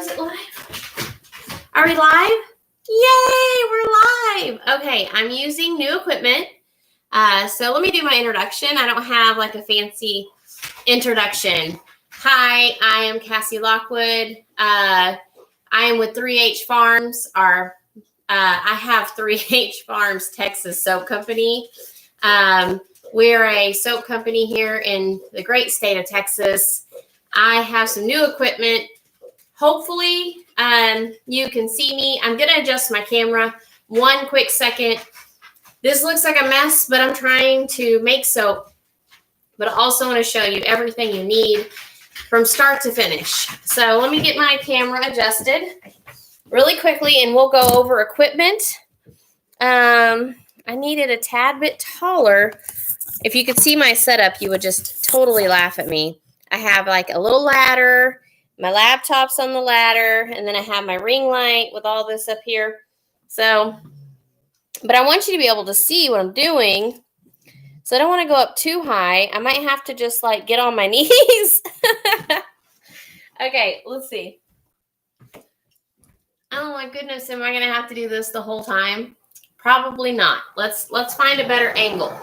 is it live? Are we live? Yay, we're live. Okay, I'm using new equipment. So let me do my introduction. I don't have like a fancy introduction. Hi, I am Cassie Lockwood. I am with 3H Farms. I have 3H Farms Texas Soap Company. We're a soap company here in the great state of Texas. I have some new equipment. Hopefully, you can see me. I'm going to adjust my camera one quick second. This looks like a mess, but I'm trying to make soap. But I also want to show you everything you need from start to finish. So let me get my camera adjusted really quickly, and we'll go over equipment. I needed a tad bit taller. If you could see my setup, you would just totally laugh at me. I have like a little ladder. My laptop's on the ladder, and then I have my ring light with all this up here. So, but I want you to be able to see what I'm doing. So I don't want to go up too high. I might have to just like get on my knees. Okay, let's see. Oh my goodness, am I going to have to do this the whole time? Probably not. Let's find a better angle.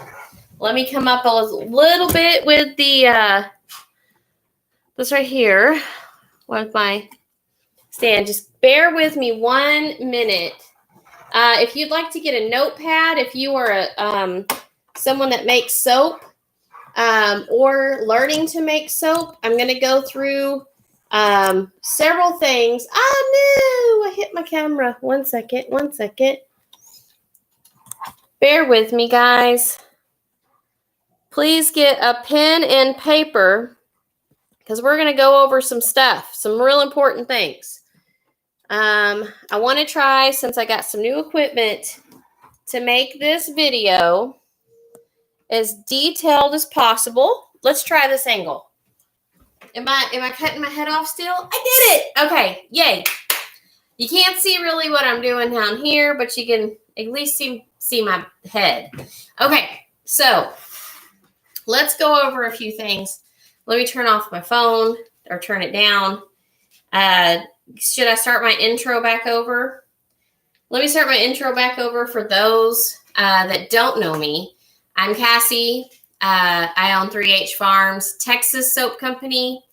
Let me come up a little bit with the this right here with my stand. Just bear with me 1 minute. If you'd like to get a notepad, if you are someone that makes soap or learning to make soap, I'm going to go through several things. Oh no, I hit my camera. 1 second, 1 second. Bear with me, guys. Please get a pen and paper because we're going to go over some stuff, some real important things. I want to try, since I got some new equipment, to make this video as detailed as possible. Let's try this angle. Am I cutting my head off still? I did it. Okay, yay. You can't see really what I'm doing down here, but you can at least see my head. Okay, so let's go over a few things. Let me turn off my phone or turn it down. Should I start my intro back over? Let me start my intro back over for those that don't know me. I'm Cassie. I own 3H Farms, Texas Soap Company.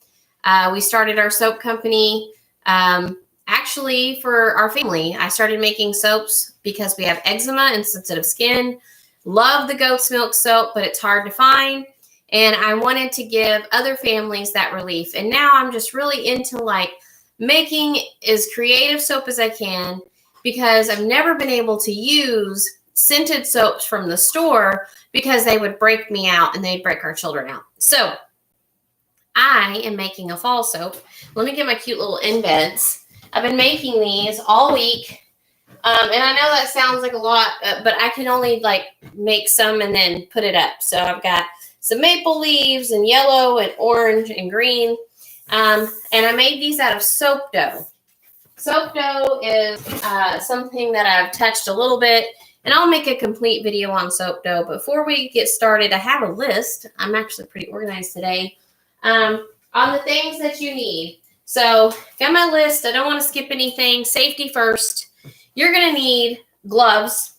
We started our soap company actually for our family. I started making soaps because we have eczema and sensitive skin. Love the goat's milk soap, but it's hard to find. And I wanted to give other families that relief. And now I'm just really into like making as creative soap as I can because I've never been able to use scented soaps from the store because they would break me out and they'd break our children out. So I am making a fall soap. Let me get my cute little embeds. I've been making these all week. And I know that sounds like a lot, but I can only like make some and then put it up. So I've got some maple leaves and yellow and orange and green. And I made these out of soap dough. Soap dough is something that I've touched a little bit, and I'll make a complete video on soap dough. Before we get started, I have a list. I'm actually pretty organized today on the things that you need. So got my list. I don't want to skip anything. Safety first. You're going to need gloves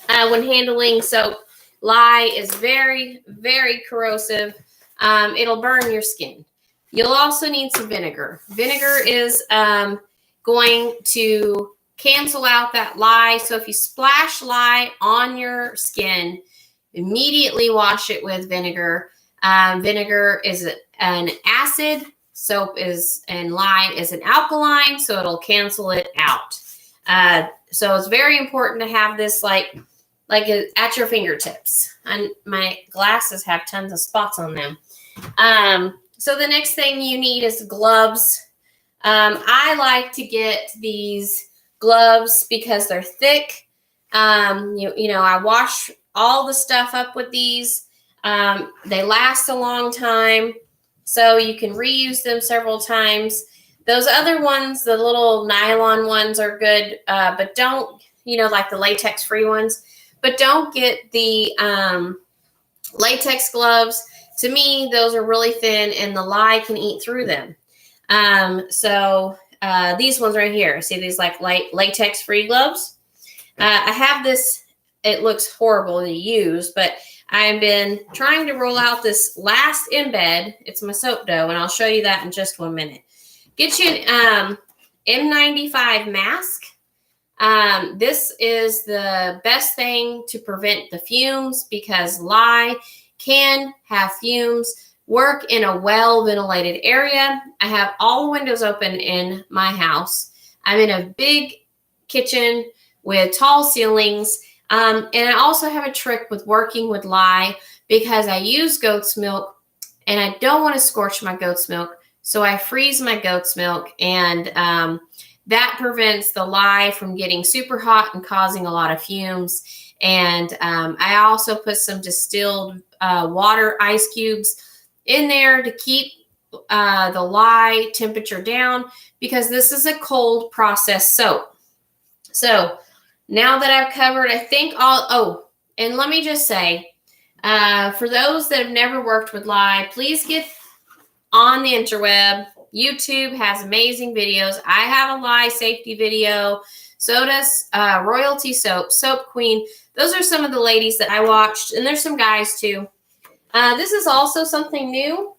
when handling soap. Lye is very, very corrosive. It'll burn your skin. You'll also need some vinegar. Vinegar is going to cancel out that lye. So if you splash lye on your skin, immediately wash it with vinegar. Vinegar is an acid. Soap is, and lye is an alkaline, so it'll cancel it out. So it's very important to have this like at your fingertips. And my glasses have tons of spots on them. So the next thing you need is gloves. I like to get these gloves because they're thick. You know, I wash all the stuff up with these. They last a long time, so you can reuse them several times. Those other ones, the little nylon ones are good, but don't, like the latex-free ones, but don't get the latex gloves. To me, those are really thin, and the lye can eat through them. So these ones right here. See these like light latex-free gloves? I have this. It looks horrible to use, but I've been trying to roll out this last embed. It's my soap dough, and I'll show you that in just 1 minute. Get you an N95 mask. This is the best thing to prevent the fumes because lye can have fumes. Work in a well-ventilated area. I have all the windows open in my house. I'm in a big kitchen with tall ceilings. And I also have a trick with working with lye because I use goat's milk and I don't want to scorch my goat's milk. So I freeze my goat's milk, and that prevents the lye from getting super hot and causing a lot of fumes. And I also put some distilled water ice cubes in there to keep the lye temperature down because this is a cold processed soap. So now that I've covered, I think and let me just say, for those that have never worked with lye, please get on the interweb. YouTube has amazing videos. I have a lye safety video. So does Royalty Soap, Soap Queen. Those are some of the ladies that I watched, and there's some guys too. This is also something new.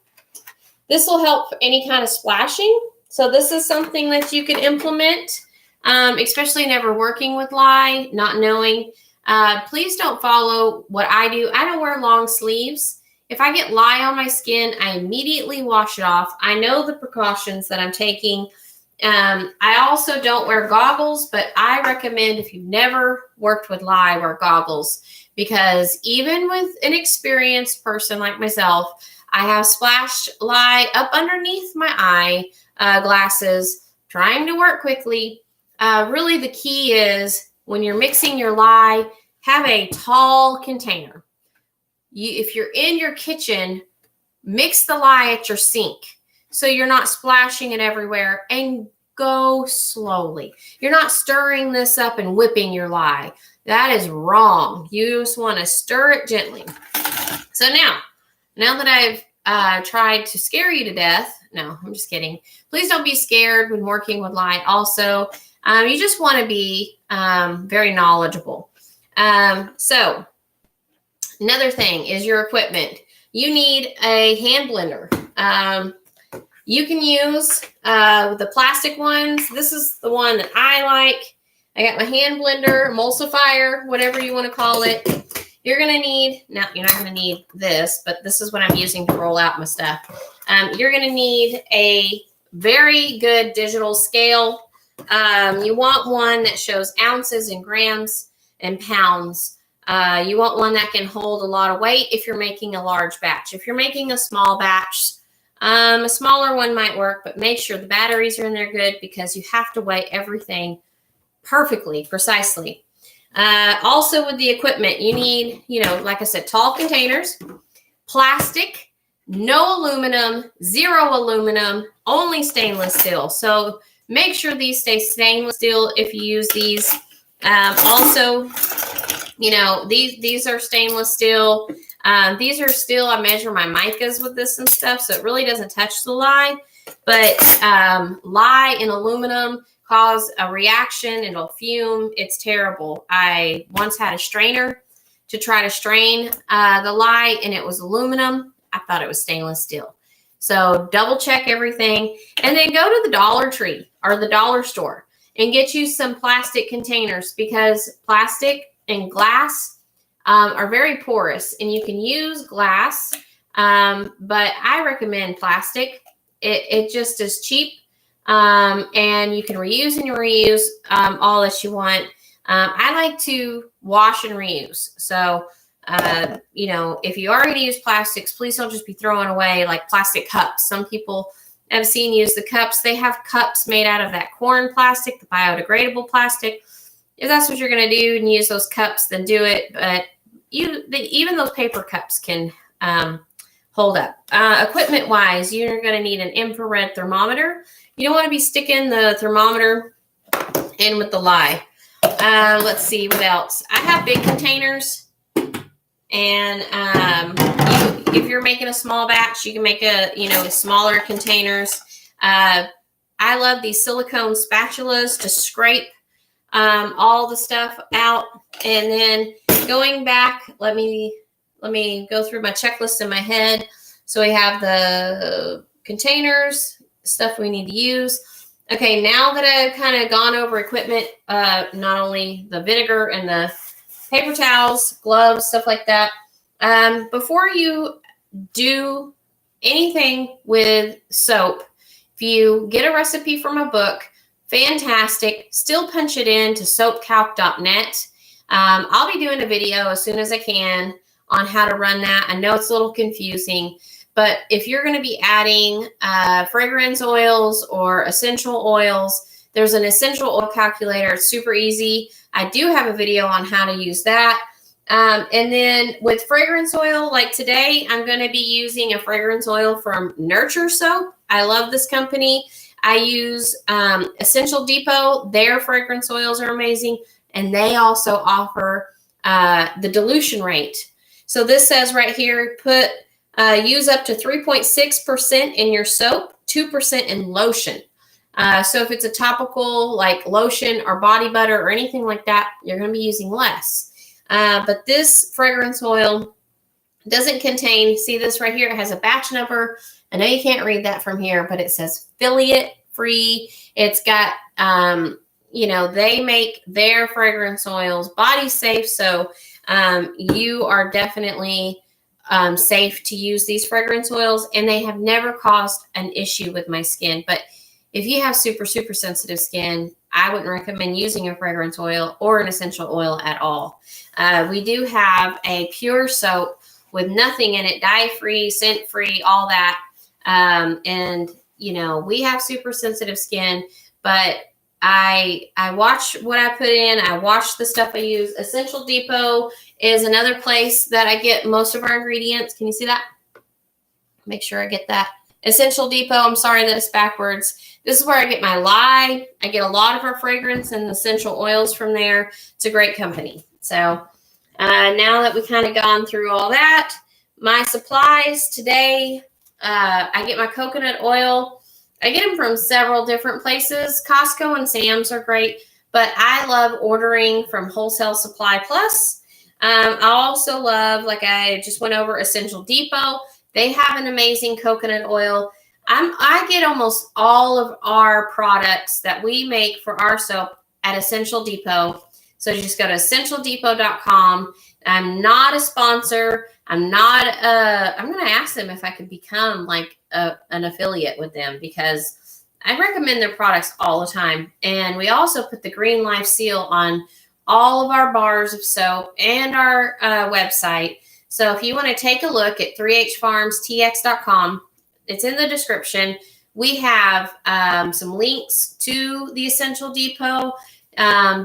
This will help any kind of splashing. So this is something that you can implement, especially never working with lye, not knowing. Please don't follow what I do. I don't wear long sleeves. If I get lye on my skin, I immediately wash it off. I know the precautions that I'm taking. I also don't wear goggles, but I recommend if you've never worked with lye, wear goggles. Because even with an experienced person like myself, I have splashed lye up underneath my eye glasses, trying to work quickly. Really, the key is when you're mixing your lye, have a tall container. If you're in your kitchen, mix the lye at your sink so you're not splashing it everywhere, and go slowly. You're not stirring this up and whipping your lye. That is wrong. You just want to stir it gently. So now that I've tried to scare you to death, no, I'm just kidding. Please don't be scared when working with lye. Also, you just want to be very knowledgeable. So another thing is your equipment. You need a hand blender. You can use the plastic ones. This is the one that I like. I got my hand blender, emulsifier, whatever you want to call it. You're going to need, now you're not going to need this, but this is what I'm using to roll out my stuff. You're going to need a very good digital scale. You want one that shows ounces and grams and pounds. You want one that can hold a lot of weight if you're making a large batch. If you're making a small batch, a smaller one might work, but make sure the batteries are in there good because you have to weigh everything perfectly, precisely. Also with the equipment, you need, like I said, tall containers, plastic, no aluminum, 0 aluminum, only stainless steel. So make sure these stay stainless steel if you use these. Also, these are stainless steel. These are still, I measure my Micas with this and stuff, so it really doesn't touch the lye. But lye and aluminum cause a reaction. It'll fume. It's terrible. I once had a strainer to try to strain the lye, and it was aluminum. I thought it was stainless steel. So double check everything, and then go to the Dollar Tree or the dollar store and get you some plastic containers, because plastic and glass are very porous, and you can use glass, but I recommend plastic. It just is cheap, and you can reuse and reuse all that you want. I like to wash and reuse. So, if you are going to use plastics, please don't just be throwing away like plastic cups. Some people I've seen use the cups. They have cups made out of that corn plastic, the biodegradable plastic. If that's what you're going to do and use those cups, then do it. But even those paper cups can hold up. Equipment-wise, you're going to need an infrared thermometer. You don't want to be sticking the thermometer in with the lye. Let's see what else. I have big containers, and if you're making a small batch, you can make smaller containers. I love these silicone spatulas to scrape all the stuff out. And then going back, let me go through my checklist in my head. So we have the containers, stuff we need to use. Okay, now that I've kind of gone over equipment, not only the vinegar and the paper towels, gloves, stuff like that, before you do anything with soap, if you get a recipe from a book, fantastic. Still punch it in to soapcalc.net. I'll be doing a video as soon as I can on how to run that. I know it's a little confusing, but if you're going to be adding fragrance oils or essential oils, there's an essential oil calculator. It's super easy. I do have a video on how to use that. And then with fragrance oil, like today, I'm going to be using a fragrance oil from Nurture Soap. I love this company. I use Essential Depot. Their fragrance oils are amazing. And they also offer the dilution rate. So this says right here, use up to 3.6% in your soap, 2% in lotion. So if it's a topical like lotion or body butter or anything like that, you're going to be using less. But this fragrance oil doesn't contain, see this right here, it has a batch number. I know you can't read that from here, but it says affiliate free. It's got, they make their fragrance oils body safe. So you are definitely safe to use these fragrance oils, and they have never caused an issue with my skin. But if you have super, super sensitive skin, I wouldn't recommend using a fragrance oil or an essential oil at all. We do have a pure soap with nothing in it, dye-free, scent-free, all that. And, we have super sensitive skin, but I watch what I put in. I watch the stuff I use. Essential Depot is another place that I get most of our ingredients. Can you see that? Make sure I get that. Essential Depot, I'm sorry that it's backwards. This is where I get my lye. I get a lot of our fragrance and essential oils from there. It's a great company. So now that we've kind of gone through all that, my supplies today, I get my coconut oil. I get them from several different places. Costco and Sam's are great, but I love ordering from Wholesale Supply Plus. I also love, like I just went over, Essential Depot. They have an amazing coconut oil. I get almost all of our products that we make for our soap at Essential Depot. So you just go to essentialdepot.com. I'm not a sponsor. I'm going to ask them if I could become like an affiliate with them, because I recommend their products all the time. And we also put the Green Life seal on all of our bars of soap and our website. So if you want to take a look at 3hfarmstx.com, it's in the description. We have some links to the Essential Depot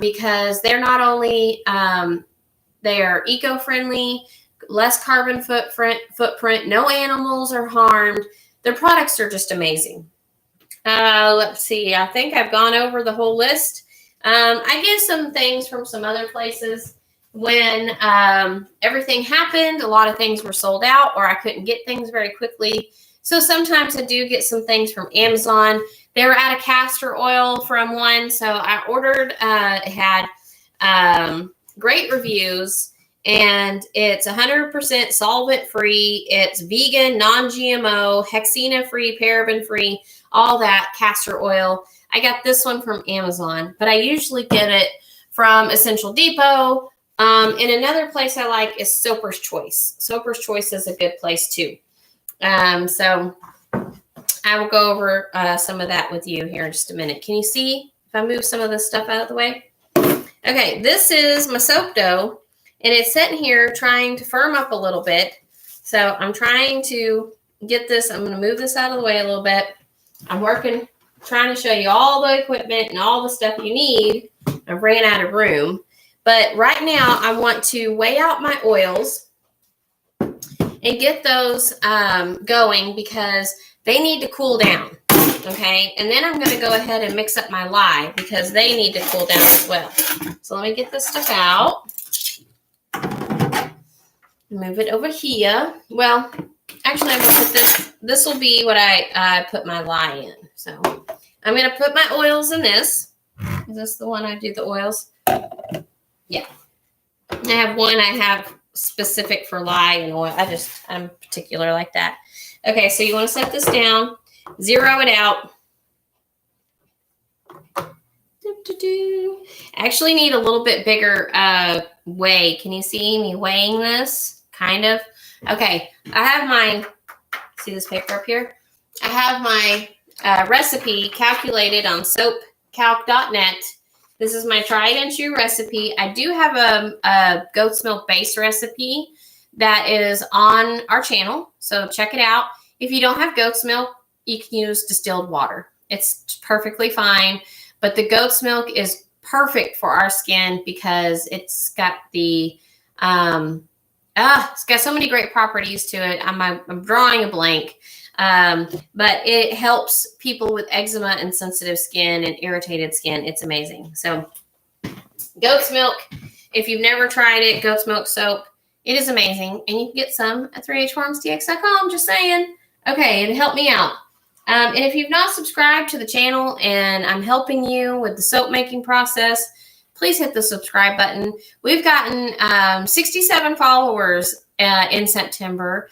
because they're not only, they are eco-friendly, less carbon footprint, no animals are harmed. Their products are just amazing. Let's see. I think I've gone over the whole list. I get some things from some other places. When everything happened, a lot of things were sold out, or I couldn't get things very quickly. So sometimes I do get some things from Amazon. They were out of castor oil from one, so I ordered. It had great reviews, and it's 100% solvent-free. It's vegan, non-GMO, hexena-free, paraben-free, all that castor oil. I got this one from Amazon, but I usually get it from Essential Depot. And another place I like is Soaper's Choice. Soaper's Choice is a good place too. So I will go over some of that with you here in just a minute. Can you see if I move some of this stuff out of the way? Okay, this is my soap dough, and it's sitting here trying to firm up a little bit. So I'm trying to get this. I'm going to move this out of the way a little bit. I'm trying to show you all the equipment and all the stuff you need. I ran out of room. But right now, I want to weigh out my oils and get those going because they need to cool down, okay? And then I'm going to go ahead and mix up my lye because they need to cool down as well. So let me get this stuff out. Move it over here. Well, actually, I'm going to put this will be what I put my lye in. So, I'm going to put my oils in this. Is this the one I do the oils? Yeah. I have one I have specific for lye and oil. I'm particular like that. Okay, so you want to set this down, zero it out. I actually need a little bit bigger weigh. Can you see me weighing this? Kind of. Okay, I have my, see this paper up here? I have my recipe calculated on soapcalc.net. This is my tried and true recipe. I do have a goat's milk base recipe that is on our channel, so check it out. If you don't have goat's milk, you can use distilled water. It's perfectly fine, but the goat's milk is perfect for our skin because it's got the it's got so many great properties to it. I'm drawing a blank. But it helps people with eczema and sensitive skin and irritated skin. It's amazing. So goat's milk, if you've never tried it, goat's milk soap, it is amazing. And you can get some at 3hfarmsdx.com, just saying. Okay, it helped me out. And if you've not subscribed to the channel and I'm helping you with the soap making process, please hit the subscribe button. We've gotten 67 followers in September.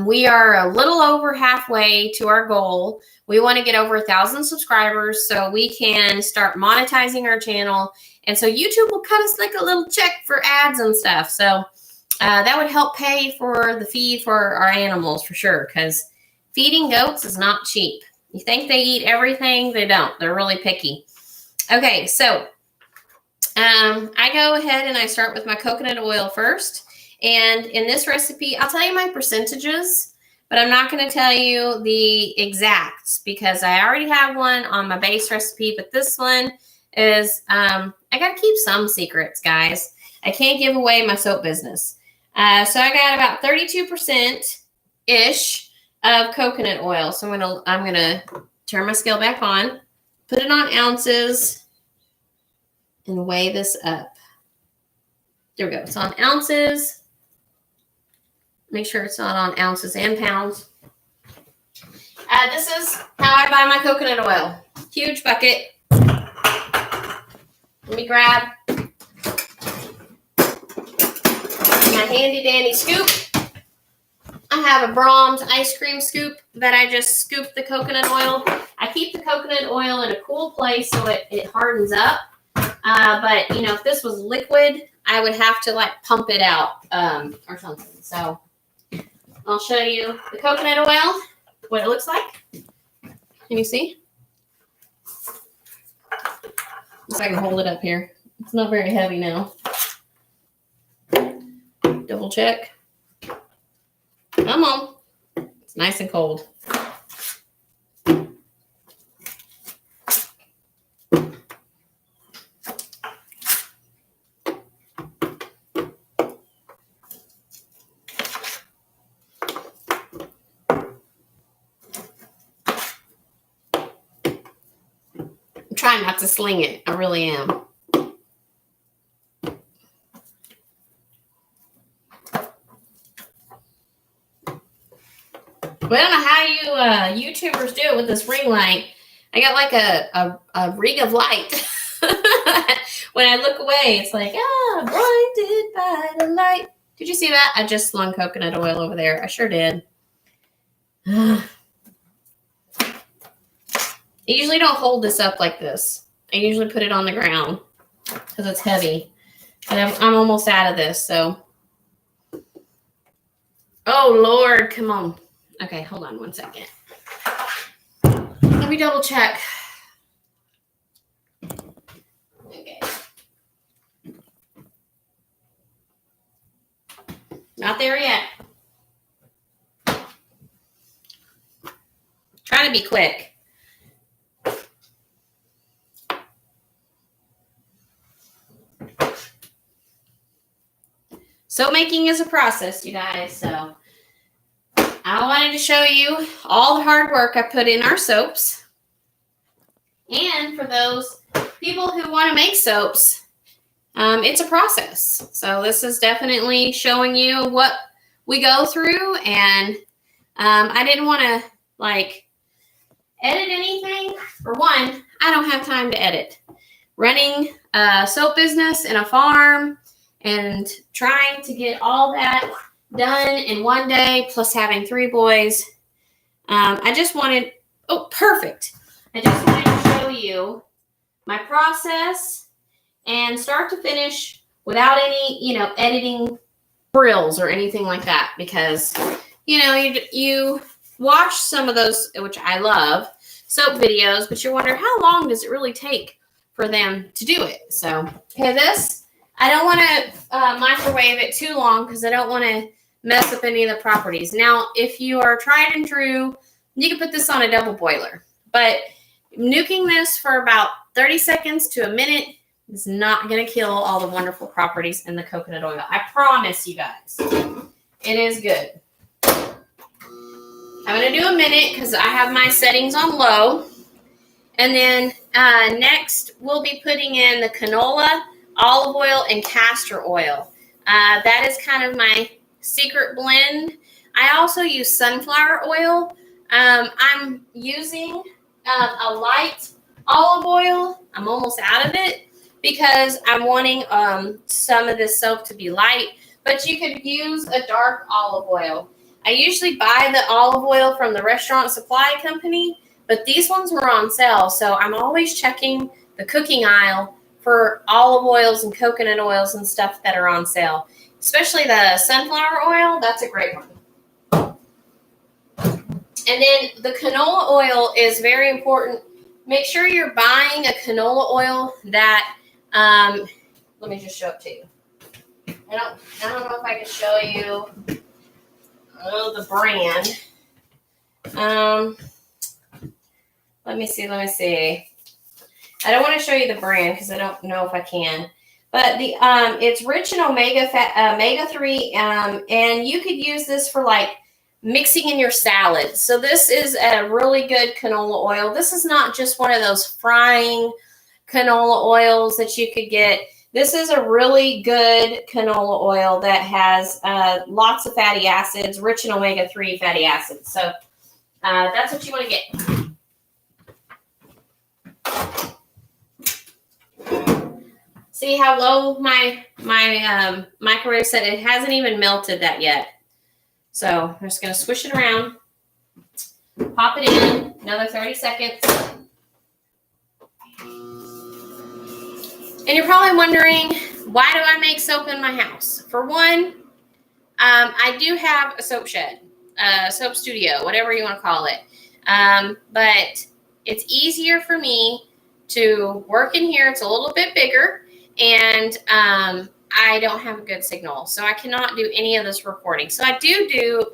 We are a little over halfway to our goal. We want to get over 1,000 subscribers so we can start monetizing our channel. And so YouTube will cut us like a little check for ads and stuff. So that would help pay for the feed for our animals for sure, because feeding goats is not cheap. You think they eat everything? They don't. They're really picky. Okay, so I go ahead and I start with my coconut oil first. And in this recipe, I'll tell you my percentages, but I'm not going to tell you the exacts because I already have one on my base recipe. But this one is, I got to keep some secrets, guys. I can't give away my soap business. So I got about 32%-ish of coconut oil. So I'm gonna turn my scale back on, put it on ounces, and weigh this up. There we go. It's on ounces. Make sure it's not on ounces and pounds. This is how I buy my coconut oil. Huge bucket. Let me grab my handy dandy scoop. I have a Brahms ice cream scoop that I just scoop the coconut oil. I keep the coconut oil in a cool place so it hardens up. But you know, if this was liquid, I would have to like pump it out or something. So I'll show you the coconut oil, what it looks like. Can you see? If I can hold it up here. It's not very heavy now. Double check. Come on. It's nice and cold. I'm trying not to sling it. I really am. Well, I don't know how you YouTubers do it with this ring light. I got like a ring of light. When I look away, it's like, blinded by the light. Did you see that? I just slung coconut oil over there. I sure did. I usually don't hold this up like this. I usually put it on the ground because it's heavy. But I'm almost out of this, so. Oh, Lord, come on. Okay, hold on one second. Let me double check. Okay. Not there yet. Try to be quick. Soap making is a process, you guys, so I wanted to show you all the hard work I put in our soaps. And for those people who want to make soaps, it's a process. So this is definitely showing you what we go through. And I didn't want to edit anything. For one, I don't have time to edit. Running a soap business and a farm and trying to get all that done in one day, plus having 3 boys. I just wanted, oh, perfect. I just wanted to show you my process and start to finish without any, editing frills or anything like that, because, you watch some of those, which I love, soap videos, but you wonder how long does it really take for them to do it. So, okay, this, I don't want to microwave it too long because I don't want to mess up any of the properties. Now, if you are tried and true, you can put this on a double boiler, but nuking this for about 30 seconds to a minute is not going to kill all the wonderful properties in the coconut oil. I promise you guys, it is good. I'm going to do a minute because I have my settings on low. And then next, we'll be putting in the canola, olive oil, and castor oil. That is kind of my secret blend. I also use sunflower oil. I'm using a light olive oil. I'm almost out of it because I'm wanting some of this soap to be light, but you could use a dark olive oil. I usually buy the olive oil from the restaurant supply company, but these ones were on sale, so I'm always checking the cooking aisle for olive oils and coconut oils and stuff that are on sale. Especially the sunflower oil, that's a great one. And then the canola oil is very important. Make sure you're buying a canola oil that, let me just show it to you. I don't know if I can show you the brand. Let me see. I don't want to show you the brand because I don't know if I can. But the it's rich in omega-3, and you could use this for like mixing in your salad. So this is a really good canola oil. This is not just one of those frying canola oils that you could get. This is a really good canola oil that has lots of fatty acids, rich in omega-3 fatty acids. So that's what you want to get. See how low my microwave set? It hasn't even melted that yet. So I'm just going to swish it around, pop it in, another 30 seconds. And you're probably wondering, why do I make soap in my house? For one, I do have a soap shed, a soap studio, whatever you want to call it. But it's easier for me to work in here. It's a little bit bigger, and I don't have a good signal, so I cannot do any of this recording. So I do.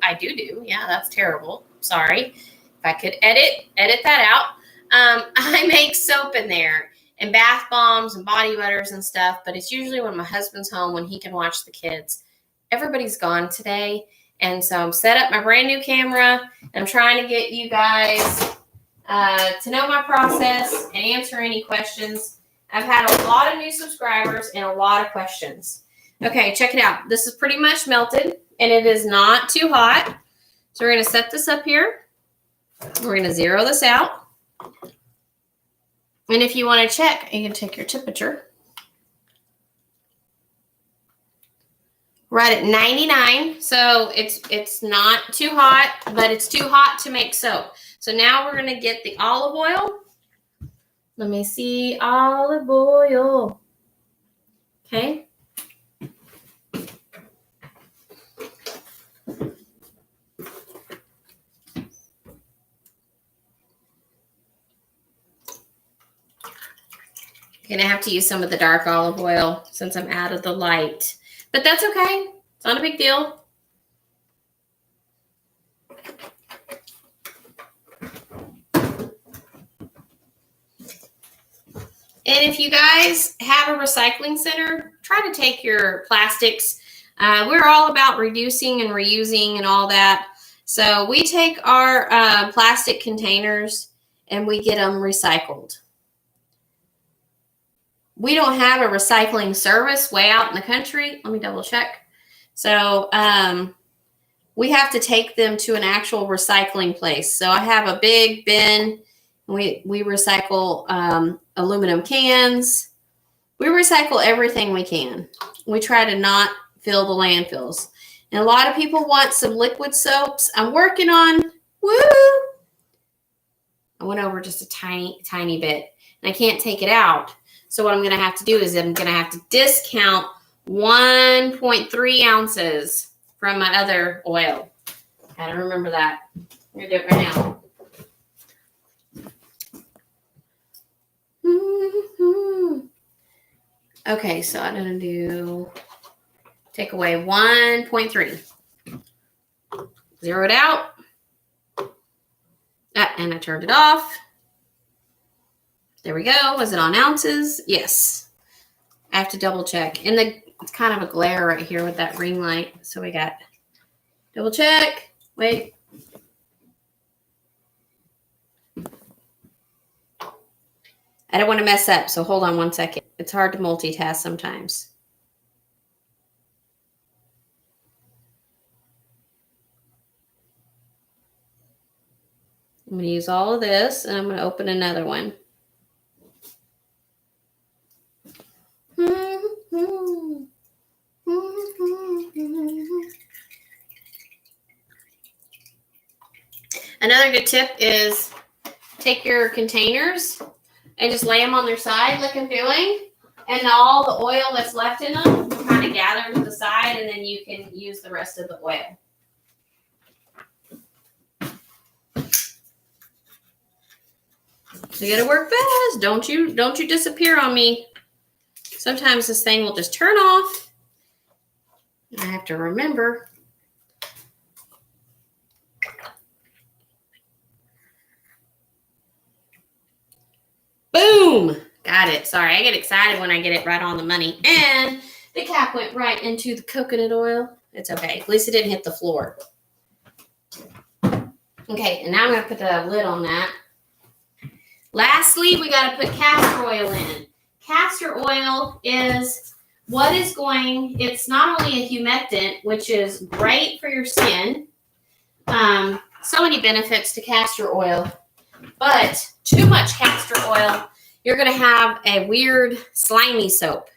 Yeah, that's terrible. Sorry. If I could edit that out. I make soap in there and bath bombs and body butters and stuff, but it's usually when my husband's home, when he can watch the kids. Everybody's gone today, and so I'm set up my brand new camera, and I'm trying to get you guys to know my process and answer any questions. I've had a lot of new subscribers and a lot of questions. Okay, check it out. This is pretty much melted, and it is not too hot. So we're going to set this up here. We're going to zero this out. And if you want to check, you can take your temperature. Right at 99. So it's not too hot, but it's too hot to make soap. So now we're going to get the olive oil. Let me see, olive oil. Okay. Gonna have to use some of the dark olive oil since I'm out of the light, but that's okay. It's not a big deal. And if you guys have a recycling center, try to take your plastics. We're all about reducing and reusing and all that. So we take our plastic containers and we get them recycled. We don't have a recycling service way out in the country. Let me double check. So we have to take them to an actual recycling place. So I have a big bin We recycle aluminum cans. We recycle everything we can. We try to not fill the landfills. And a lot of people want some liquid soaps. I'm working on, woo! I went over just a tiny bit. And I can't take it out. So what I'm going to have to do is I'm going to have to discount 1.3 ounces from my other oil. Gotta remember that. I'm going to do it right now. Okay, so I'm going to take away 1.3. Zero it out. And I turned it off. There we go. Was it on ounces? Yes. I have to double check. And it's kind of a glare right here with that ring light. So we got double check. Wait. I don't want to mess up, so hold on one second. It's hard to multitask sometimes. I'm going to use all of this, and I'm going to open another one. Another good tip is take your containers and just lay them on their side like I'm doing. And all the oil that's left in them kind of gather to the side, and then you can use the rest of the oil. You gotta work fast. Don't you disappear on me. Sometimes this thing will just turn off. I have to remember. Boom! Got it. Sorry, I get excited when I get it right on the money. And the cap went right into the coconut oil. It's okay. At least it didn't hit the floor. Okay, and now I'm going to put the lid on that. Lastly, we got to put castor oil in. Castor oil is what is going, it's not only a humectant, which is great for your skin. So many benefits to castor oil. But too much castor oil, you're going to have a weird, slimy soap.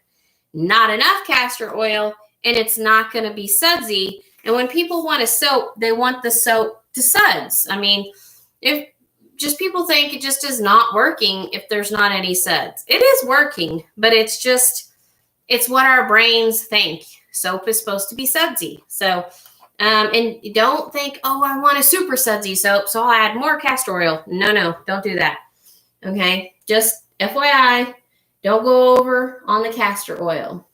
Not enough castor oil, and it's not going to be sudsy. And when people want a soap, they want the soap to suds. I mean, if just people think it just is not working if there's not any suds. It is working, but it's what our brains think. Soap is supposed to be sudsy. So, and don't think, oh, I want a super sudsy soap, so I'll add more castor oil. No, don't do that. Okay, just FYI, don't go over on the castor oil.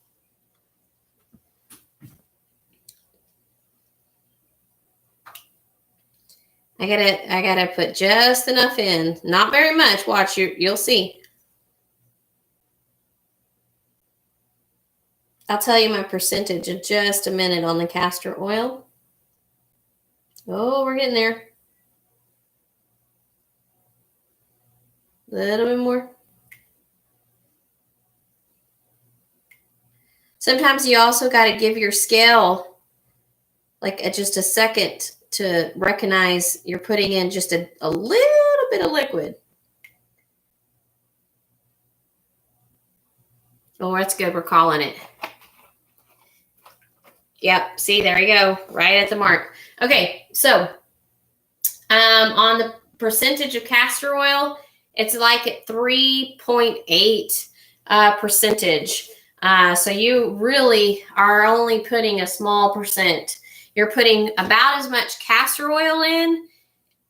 I gotta put just enough in. Not very much. Watch, you'll see. I'll tell you my percentage in just a minute on the castor oil. Oh, we're getting there. A little bit more. Sometimes you also got to give your scale like just a second to recognize you're putting in just a little bit of liquid. Oh, that's good. We're calling it. Yep. See, there you go. Right at the mark. Okay. So, on the percentage of castor oil, it's like at 3.8 percentage. So you really are only putting a small percent. You're putting about as much castor oil in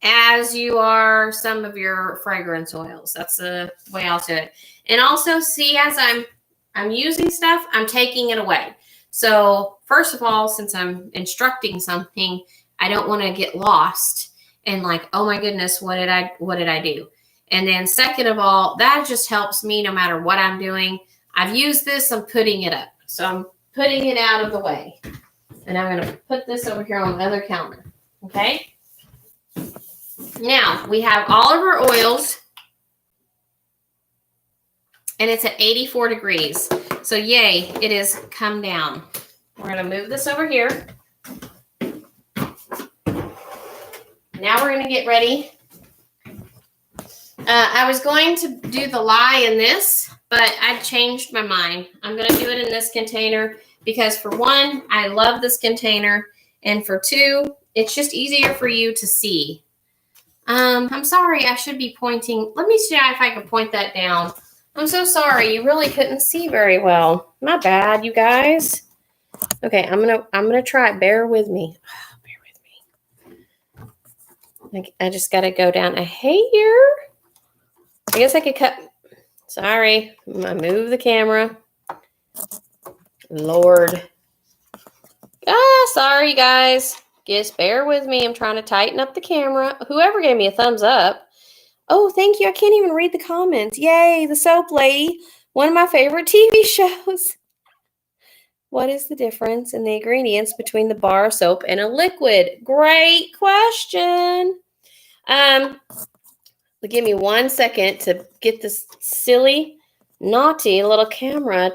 as you are some of your fragrance oils. That's the way I'll do it. And also, see, as I'm using stuff, I'm taking it away. So first of all, since I'm instructing something, I don't want to get lost and like, oh my goodness, what did I do? And then second of all, that just helps me no matter what I'm doing. I've used this, I'm putting it up. So I'm putting it out of the way. And I'm going to put this over here on the other counter. Okay? Now, we have all of our oils. And it's at 84 degrees. So yay, it has come down. We're going to move this over here. Now we're going to get ready I was going to do the lye in this, but I changed my mind. I'm going to do it in this container because for one, I love this container. And for two, it's just easier for you to see. I'm sorry, I should be pointing. Let me see if I can point that down. I'm so sorry, you really couldn't see very well. My bad, you guys. Okay, I'm gonna try it. Bear with me. Bear with me. I just gotta go down a hair. I guess I could cut. Sorry, I move the camera. Lord. Sorry, guys. Just bear with me. I'm trying to tighten up the camera. Whoever gave me a thumbs up. Oh, thank you. I can't even read the comments. Yay, the soap lady. One of my favorite TV shows. What is the difference in the ingredients between the bar soap and a liquid? Great question. Give me 1 second to get this silly, naughty little camera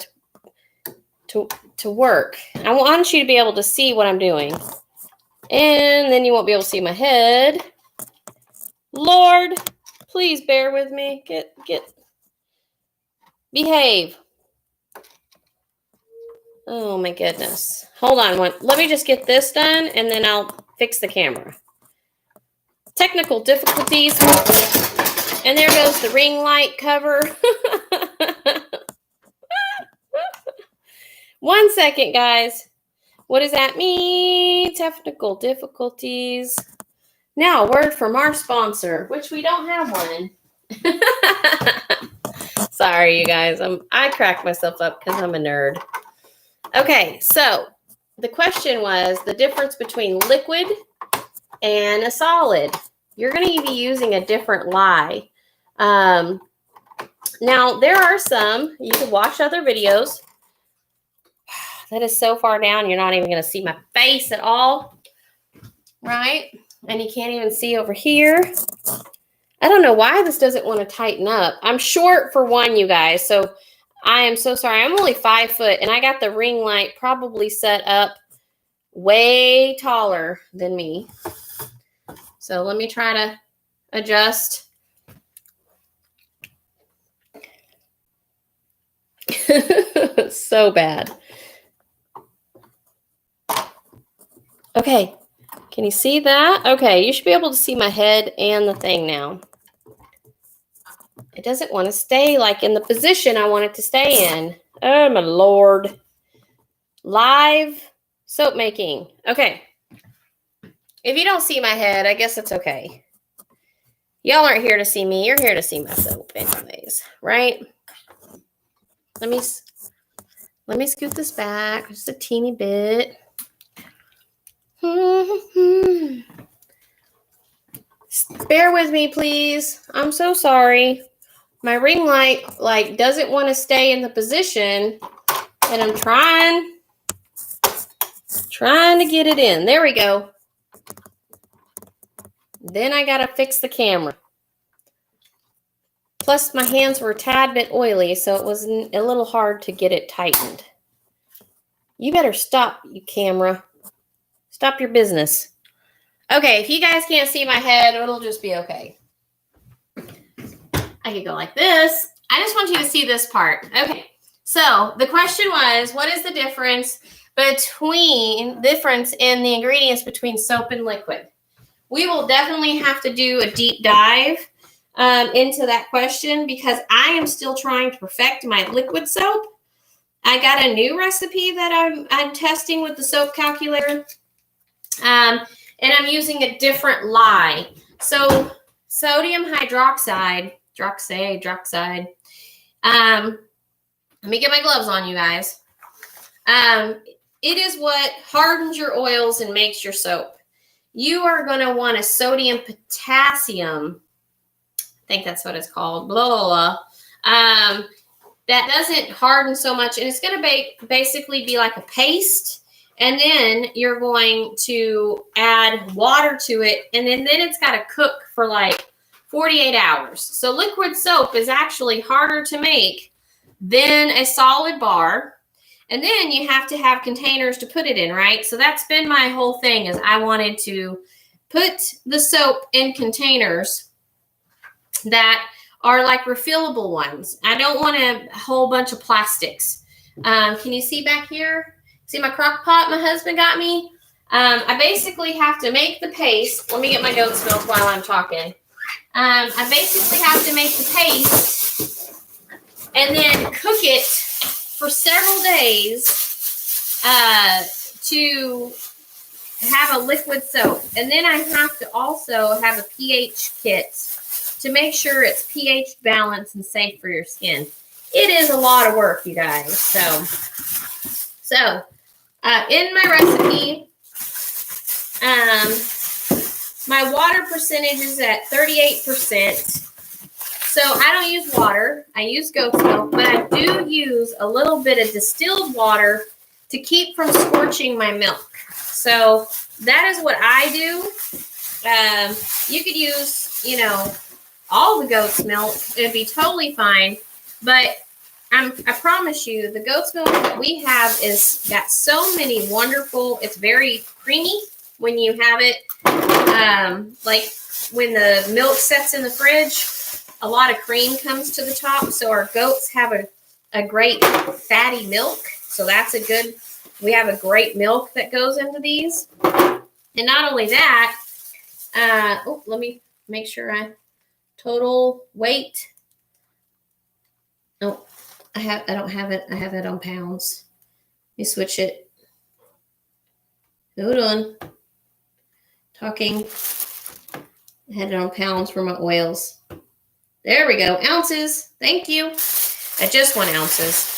to work. I want you to be able to see what I'm doing. And then you won't be able to see my head. Lord, please bear with me. Behave. Oh my goodness. Hold on one. Let me just get this done and then I'll fix the camera. Technical difficulties. And there goes the ring light cover. 1 second, guys. What does that mean? Technical difficulties. Now, a word from our sponsor, which we don't have one. Sorry, you guys. I crack myself up because I'm a nerd. Okay, so the question was the difference between liquid and a solid. You're going to be using a different lye. Now, there are some. You can watch other videos. That is so far down, you're not even going to see my face at all. Right? And you can't even see over here. I don't know why this doesn't want to tighten up. I'm short for one, you guys. So I am so sorry. I'm only 5 foot and I got the ring light probably set up way taller than me. So let me try to adjust. So bad. Okay. Can you see that? Okay, you should be able to see my head and the thing now. It doesn't want to stay like in the position I want it to stay in. Oh, my Lord. Live soap making. Okay. If you don't see my head, I guess it's okay. Y'all aren't here to see me. You're here to see my soap anyways, right? Let me scoot this back just a teeny bit. Bear with me, please. I'm so sorry. My ring light doesn't want to stay in the position, and I'm trying to get it in. There we go. Then I gotta fix the camera. Plus, my hands were a tad bit oily, so it was a little hard to get it tightened. You better stop, you camera. Stop your business. Okay, if you guys can't see my head, it'll just be okay. I could go like this. I just want you to see this part. Okay, so the question was, what is the difference in the ingredients between soap and liquid? We will definitely have to do a deep dive into that question because I am still trying to perfect my liquid soap. I got a new recipe that I'm testing with the soap calculator. And I'm using a different lye. So sodium hydroxide. Let me get my gloves on, you guys. It is what hardens your oils and makes your soap. You are going to want a sodium potassium. I think that's what it's called. Blah, blah, blah. That doesn't harden so much. And it's going to basically be like a paste. And then you're going to add water to it. And then it's got to cook for like 48 hours. So liquid soap is actually harder to make than a solid bar. And then you have to have containers to put it in, right? So that's been my whole thing is I wanted to put the soap in containers that are like refillable ones. I don't want a whole bunch of plastics. Can you see back here? See my crock pot my husband got me? I basically have to make the paste. Let me get my goat's milk while I'm talking. I basically have to make the paste and then cook it for several days to have a liquid soap. And then I have to also have a pH kit to make sure it's pH balanced and safe for your skin. It is a lot of work, you guys. So in my recipe, my water percentage is at 38%. So I don't use water. I use goat's milk, but I do use a little bit of distilled water to keep from scorching my milk. So that is what I do. You could use, you know, all the goat's milk. It'd be totally fine. But I promise you, the goat's milk that we have is got so many wonderful, it's very creamy when you have it. Like when the milk sets in the fridge, a lot of cream comes to the top. So our goats have a great fatty milk. So that's a good, we have a great milk that goes into these. And not only that, let me make sure total weight. Oh, I don't have it. I have it on pounds. Let me switch it. Hold on. Talking. I had it on pounds for my oils. There we go. Ounces. Thank you. I just want ounces.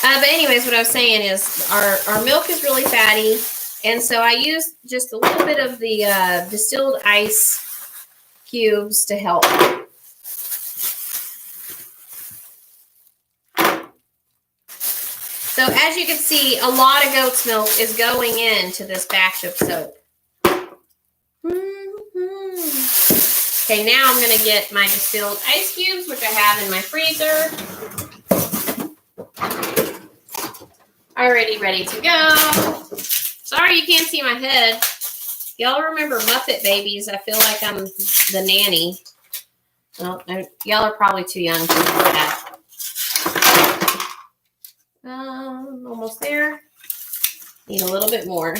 But anyways, what I was saying is our milk is really fatty. And so I use just a little bit of the distilled ice cubes to help. So as you can see, a lot of goat's milk is going into this batch of soap. Okay, now I'm going to get my distilled ice cubes, which I have in my freezer. Already ready to go. Sorry you can't see my head. Y'all remember Muppet Babies? I feel like I'm the nanny. Well, y'all are probably too young to remember that. Almost there. Need a little bit more.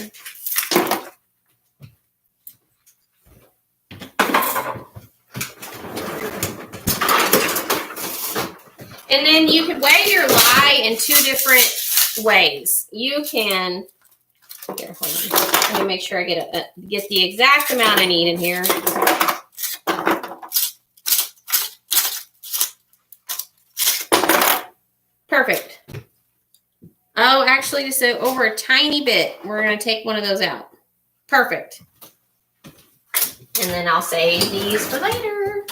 And then you could weigh your lye in two different ways. You can, here, hold on. Let me make sure I get the exact amount I need in here. Perfect. Oh, actually, just over a tiny bit. We're going to take one of those out. Perfect. And then I'll save these for later.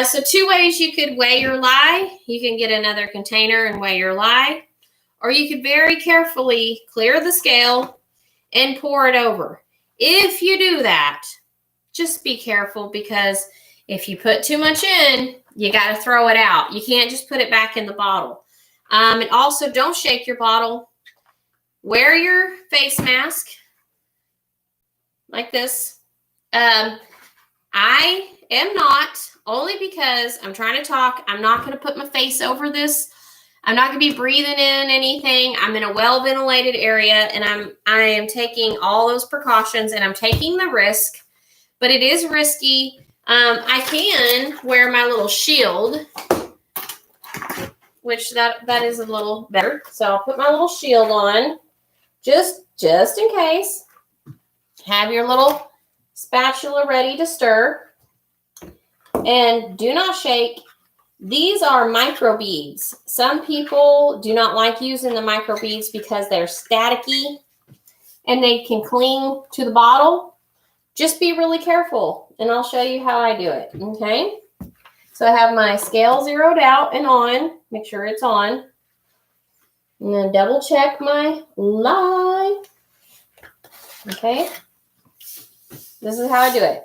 So two ways you could weigh your lye. You can get another container and weigh your lye. Or you could very carefully clear the scale and pour it over. If you do that, just be careful, because if you put too much in, you got to throw it out. You can't just put it back in the bottle. And also, don't shake your bottle. Wear your face mask like this. I am not, only because I'm trying to talk. I'm not going to put my face over this. I'm not going to be breathing in anything. I'm in a well-ventilated area, and I am taking all those precautions, and I'm taking the risk, but it is risky. I can wear my little shield, which that is a little better. So I'll put my little shield on just in case. Have your little spatula ready to stir. And do not shake. These are micro beads. Some people do not like using the micro beads because they're staticky and they can cling to the bottle. Just be really careful, and I'll show you how I do it, okay? So I have my scale zeroed out and on. Make sure it's on. And then double check my lye. Okay? This is how I do it.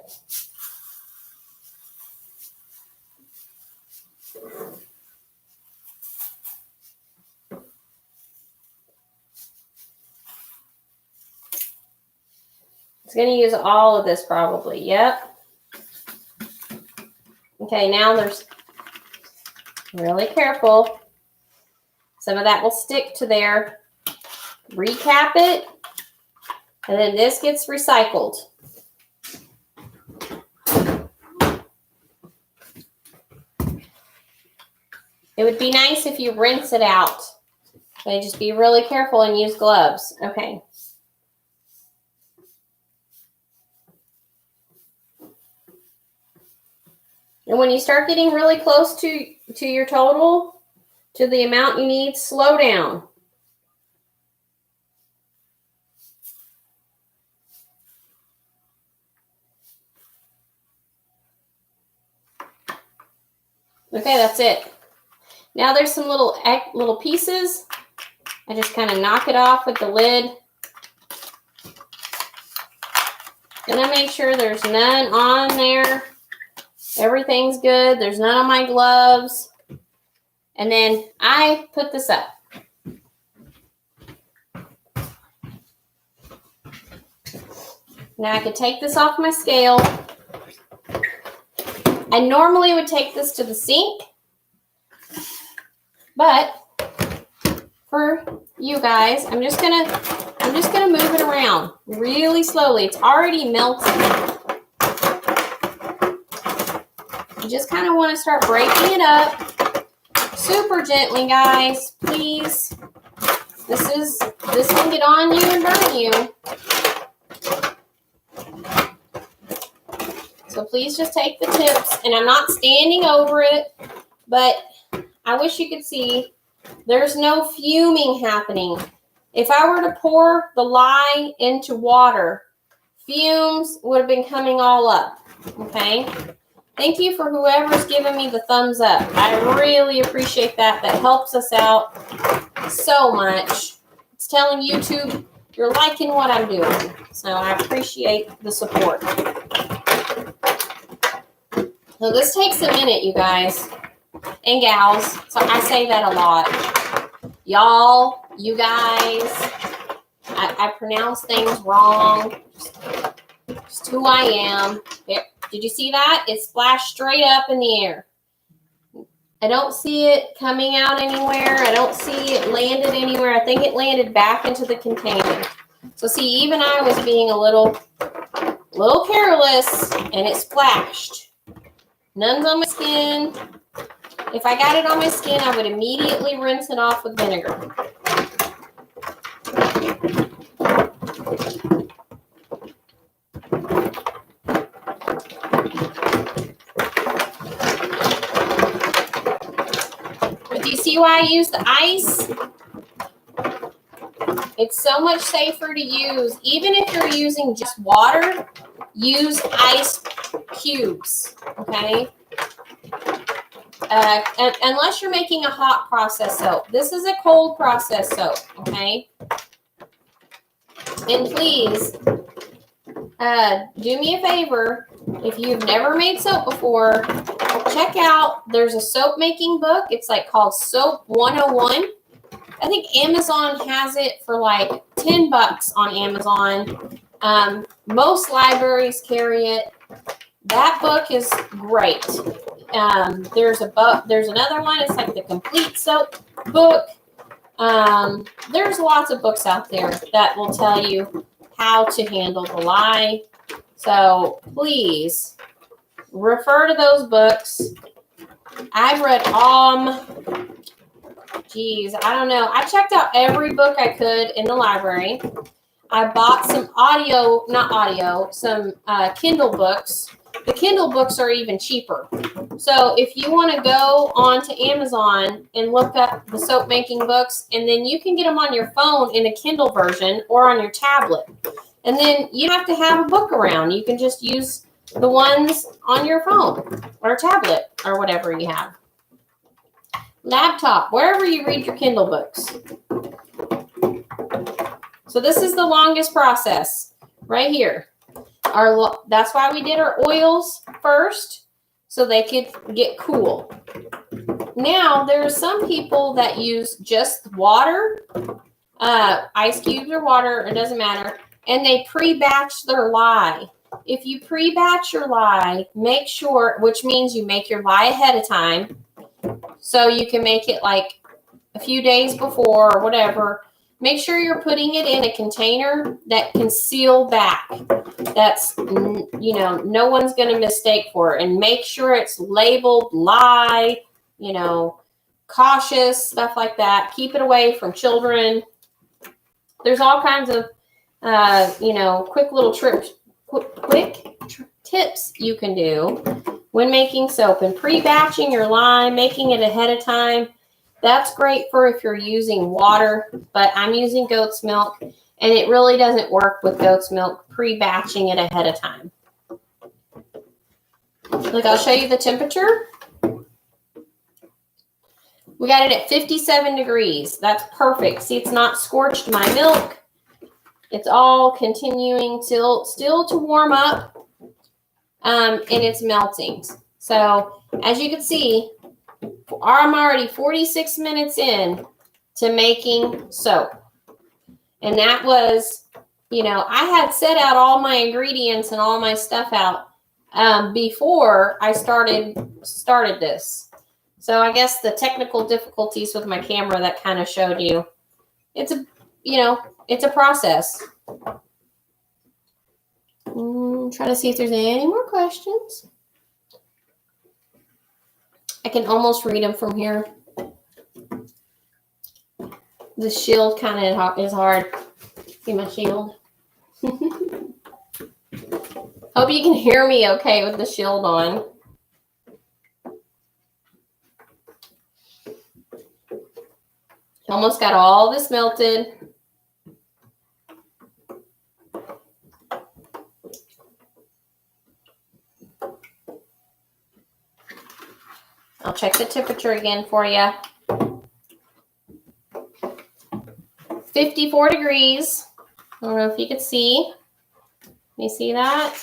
It's going to use all of this probably. Yep. Okay, now there's really careful. Some of that will stick to there. Recap it. And then this gets recycled. It would be nice if you rinse it out. But just be really careful and use gloves. Okay. And when you start getting really close to your total, to the amount you need, slow down. Okay, that's it. Now there's some little pieces. I just kind of knock it off with the lid. And I make sure there's none on there. Everything's good. There's none on my gloves. And then I put this up. Now I could take this off my scale. I normally would take this to the sink, but for you guys, I'm just gonna move it around really slowly. It's already melting. You just kind of want to start breaking it up super gently, guys. Please. This can get on you and burn you. So please just take the tips, and I'm not standing over it, but I wish you could see there's no fuming happening. If I were to pour the lye into water, fumes would have been coming all up, okay? Thank you for whoever's giving me the thumbs up. I really appreciate that. That helps us out so much. It's telling YouTube you're liking what I'm doing. So I appreciate the support. So this takes a minute, you guys and gals. So I say that a lot. Y'all, you guys, I pronounce things wrong. Just who I am. Did you see that? It splashed straight up in the air. I don't see it coming out anywhere. I don't see it landed anywhere. I think it landed back into the container. So see, even I was being a little careless, and it splashed. None's on my skin. If I got it on my skin, I would immediately rinse it off with vinegar. But do you see why I use the ice? It's so much safer to use. Even if you're using just water, use ice cubes, okay? Unless you're making a hot process soap. This is a cold process soap, okay? And please, do me a favor. If you've never made soap before, check out, there's a soap making book. It's like called Soap 101. I think Amazon has it for like $10 on Amazon. Most libraries carry it. That book is great. There's another one. It's like the Complete Soap book. There's lots of books out there that will tell you how to handle the lye. So please refer to those books. I've read geez, I don't know. I checked out every book I could in the library. I bought some some Kindle books. The Kindle books are even cheaper. So if you want to go on to Amazon and look up the soap making books, and then you can get them on your phone in a Kindle version or on your tablet. And then you don't have to have a book around. You can just use the ones on your phone or tablet or whatever you have. Laptop, wherever you read your Kindle books. So this is the longest process right here. That's why we did our oils first, so they could get cool. Now, there are some people that use just water, ice cubes or water, it doesn't matter, and they pre-batch their lye. If you pre-batch your lye, make sure, which means you make your lye ahead of time, so you can make it like a few days before or whatever. Make sure you're putting it in a container that can seal back. That's, you know, no one's going to mistake for it. And make sure it's labeled lye, you know, cautious, stuff like that. Keep it away from children. There's all kinds of, you know, quick little tips you can do when making soap. And pre-batching your lye, making it ahead of time, that's great for if you're using water, but I'm using goat's milk, and it really doesn't work with goat's milk pre-batching it ahead of time. Look, I'll show you the temperature. We got it at 57 degrees. That's perfect. See, it's not scorched my milk. It's all continuing still to warm up, and it's melting. So as you can see, I'm already 46 minutes in to making soap. And that was, you know, I had set out all my ingredients and all my stuff out before I started this. So I guess the technical difficulties with my camera that kind of showed you. It's a, you know, it's a process. Try to see if there's any more questions. I can almost read them from here. The shield kind of is hard. See my shield? Hope you can hear me okay with the shield on. Almost got all this melted. I'll check the temperature again for you. 54 degrees. I don't know if you can see. Can you see that?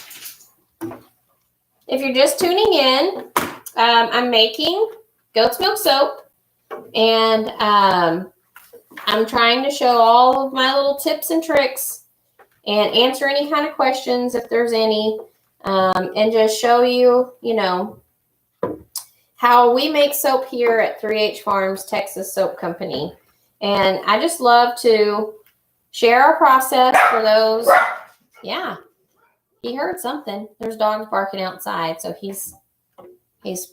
If you're just tuning in, I'm making goat's milk soap, and I'm trying to show all of my little tips and tricks and answer any kind of questions if there's any, and just show you, you know, how we make soap here at 3H Farms, Texas Soap Company. And I just love to share our process for those. Yeah, he heard something. There's dogs barking outside, so he's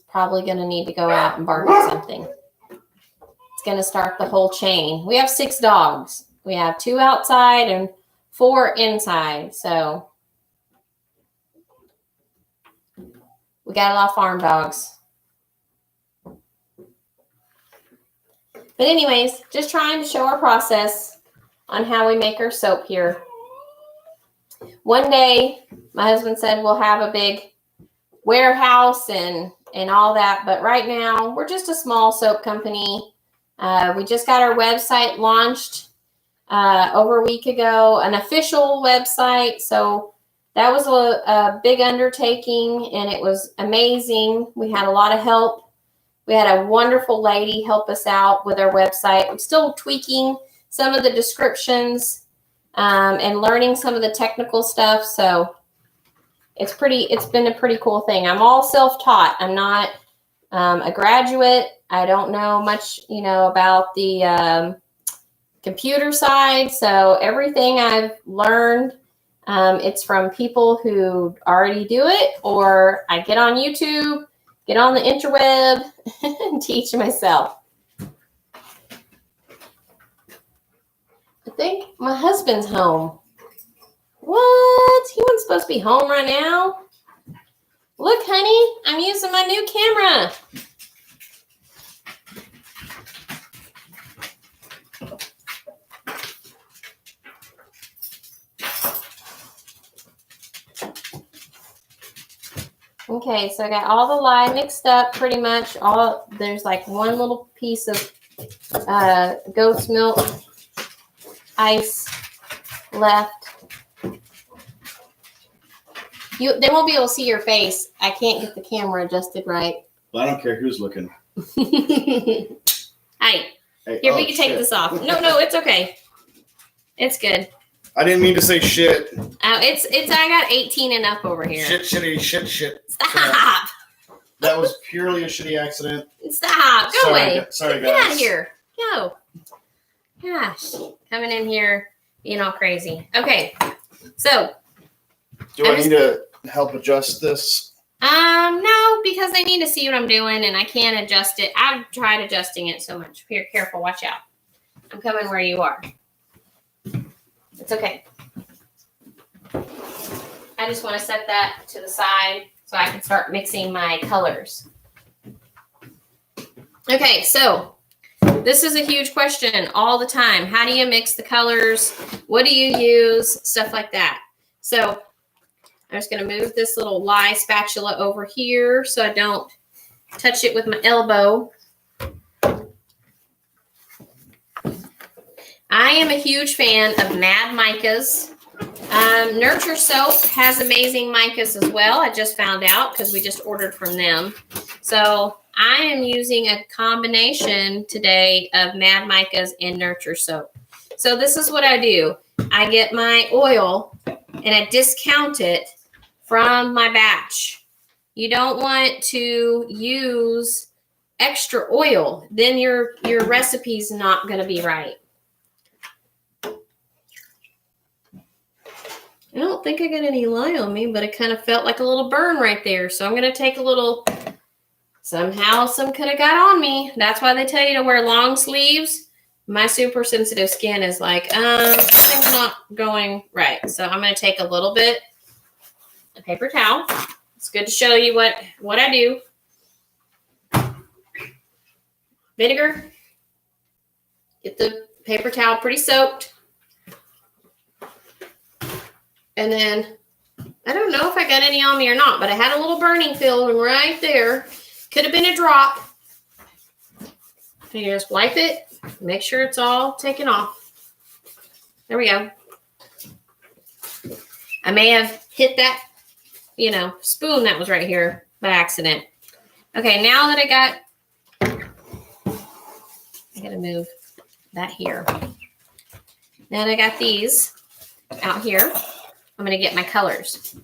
probably going to need to go out and bark at something. It's going to start the whole chain. We have 6 dogs. We have 2 outside and 4 inside. So we got a lot of farm dogs. But anyways, just trying to show our process on how we make our soap here. One day, my husband said we'll have a big warehouse and all that. But right now, we're just a small soap company. We just got our website launched over a week ago, an official website. So that was a big undertaking, and it was amazing. We had a lot of help. We had a wonderful lady help us out with our website. I'm still tweaking some of the descriptions and learning some of the technical stuff. So it's been a pretty cool thing. I'm all self-taught. I'm not a graduate. I don't know much, you know, about the computer side. So everything I've learned, it's from people who already do it, or I get on YouTube, get on the interweb, and teach myself. I think my husband's home. What? He wasn't supposed to be home right now. Look, honey, I'm using my new camera. Okay, so I got all the lye mixed up pretty much. There's like one little piece of goat's milk ice left. They won't be able to see your face. I can't get the camera adjusted right. Well, I don't care who's looking. Hi. Here, we can take this off. No, it's okay. It's good. I didn't mean to say shit. It's. I got 18 and up over here. Shit, shitty, shit. Stop. That was purely a shitty accident. Stop. Go away. Sorry, guys. Get out of here. Go. Gosh, coming in here, being all crazy. Okay, so. Do I need to help adjust this? No, because I need to see what I'm doing, and I can't adjust it. I've tried adjusting it so much. Here, careful, watch out. I'm coming where you are. It's okay. I just want to set that to the side so I can start mixing my colors. Okay, so this is a huge question all the time. How do you mix the colors? What do you use? Stuff like that. So I'm just going to move this little lye spatula over here so I don't touch it with my elbow. I am a huge fan of Mad Micas. Nurture Soap has amazing micas as well. I just found out because we just ordered from them. So I am using a combination today of Mad Micas and Nurture Soap. So this is what I do. I get my oil and I discount it from my batch. You don't want to use extra oil. Then your recipe's not going to be right. I don't think I got any lye on me, but it kind of felt like a little burn right there. So I'm going to take a little, somehow some could have got on me. That's why they tell you to wear long sleeves. My super sensitive skin is like, something's not going right. So I'm going to take a little bit of paper towel. It's good to show you what I do. Vinegar. Get the paper towel pretty soaked. And then, I don't know if I got any on me or not, but I had a little burning feeling right there. Could have been a drop. You just wipe it. Make sure it's all taken off. There we go. I may have hit that, spoon that was right here by accident. Okay, now that I got to move that here. Now that I got these out here, I'm going to get my colors.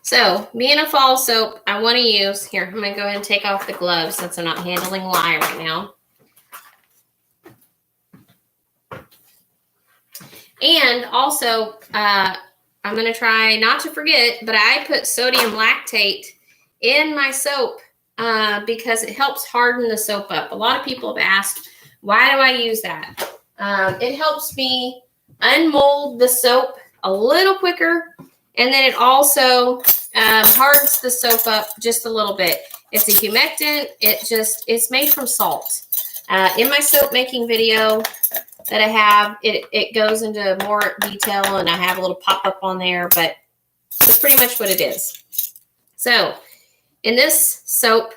So, being a fall soap, I want to use, here, I'm going to go ahead and take off the gloves since I'm not handling lye right now. And also, I'm going to try not to forget, but I put sodium lactate in my soap because it helps harden the soap up. A lot of people have asked, why do I use that? It helps me unmold the soap a little quicker, and then it also hardens the soap up just a little bit. It's a humectant. It's made from salt. In my soap making video that I have, it goes into more detail, and I have a little pop-up on there, but that's pretty much what it is. So in this soap,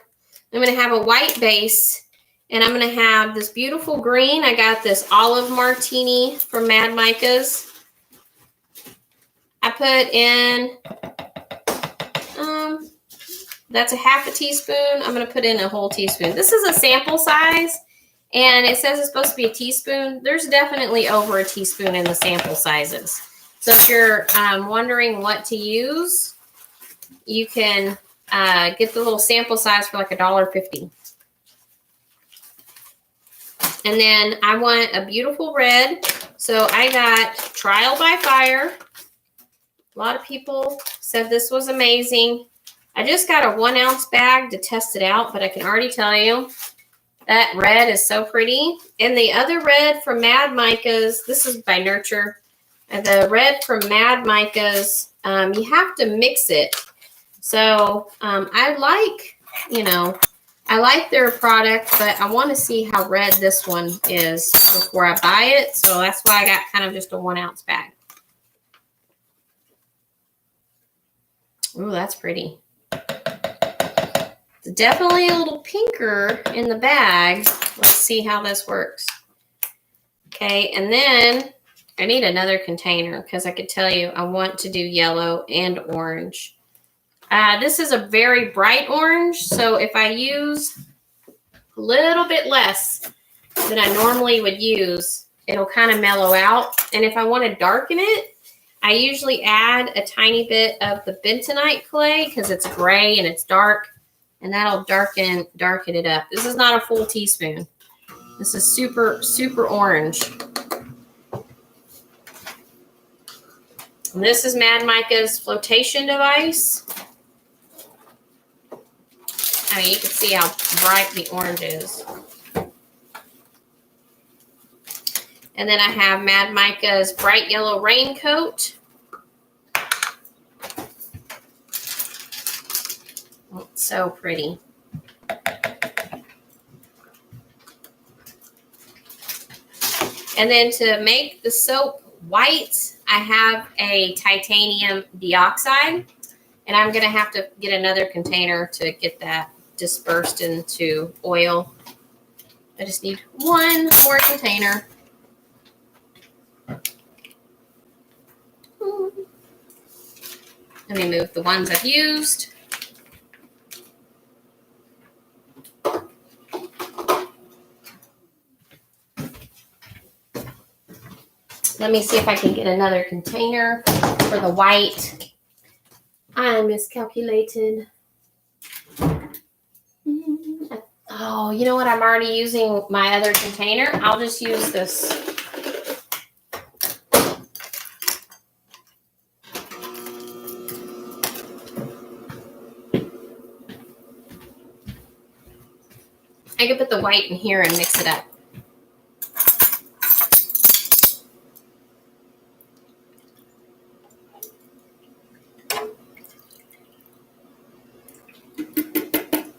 I'm going to have a white base, and I'm going to have this beautiful green. I got this olive martini from Mad Micas. I put in, that's a half a teaspoon. I'm going to put in a whole teaspoon. This is a sample size, and it says it's supposed to be a teaspoon. There's definitely over a teaspoon in the sample sizes. So if you're wondering what to use, you can get the little sample size for like $1.50. And then I want a beautiful red. So I got Trial by Fire. A lot of people said this was amazing. I just got a 1 ounce bag to test it out, but I can already tell you that red is so pretty. And the other red from Mad Micas, this is by Nurture. And the red from Mad Micas, you have to mix it. So I like their product, but I want to see how red this one is before I buy it. So that's why I got kind of just a 1 ounce bag. Ooh, that's pretty. It's definitely a little pinker in the bag. Let's see how this works. Okay, and then I need another container because I could tell you I want to do yellow and orange. This is a very bright orange, so if I use a little bit less than I normally would use, it'll kind of mellow out. And if I want to darken it, I usually add a tiny bit of the bentonite clay because it's gray and it's dark, and that'll darken it up. This is not a full teaspoon. This is super, super orange. And this is Mad Micas flotation device. I mean, you can see how bright the orange is. And then I have Mad Micas bright yellow raincoat. Oh, it's so pretty. And then to make the soap white, I have a titanium dioxide, and I'm going to have to get another container to get that dispersed into oil. I just need one more container. Let me move the ones I've used. Let me see if I can get another container for the white. I miscalculated. Oh, you know what? I'm already using my other container. I'll just use this. I could put the white in here and mix it up.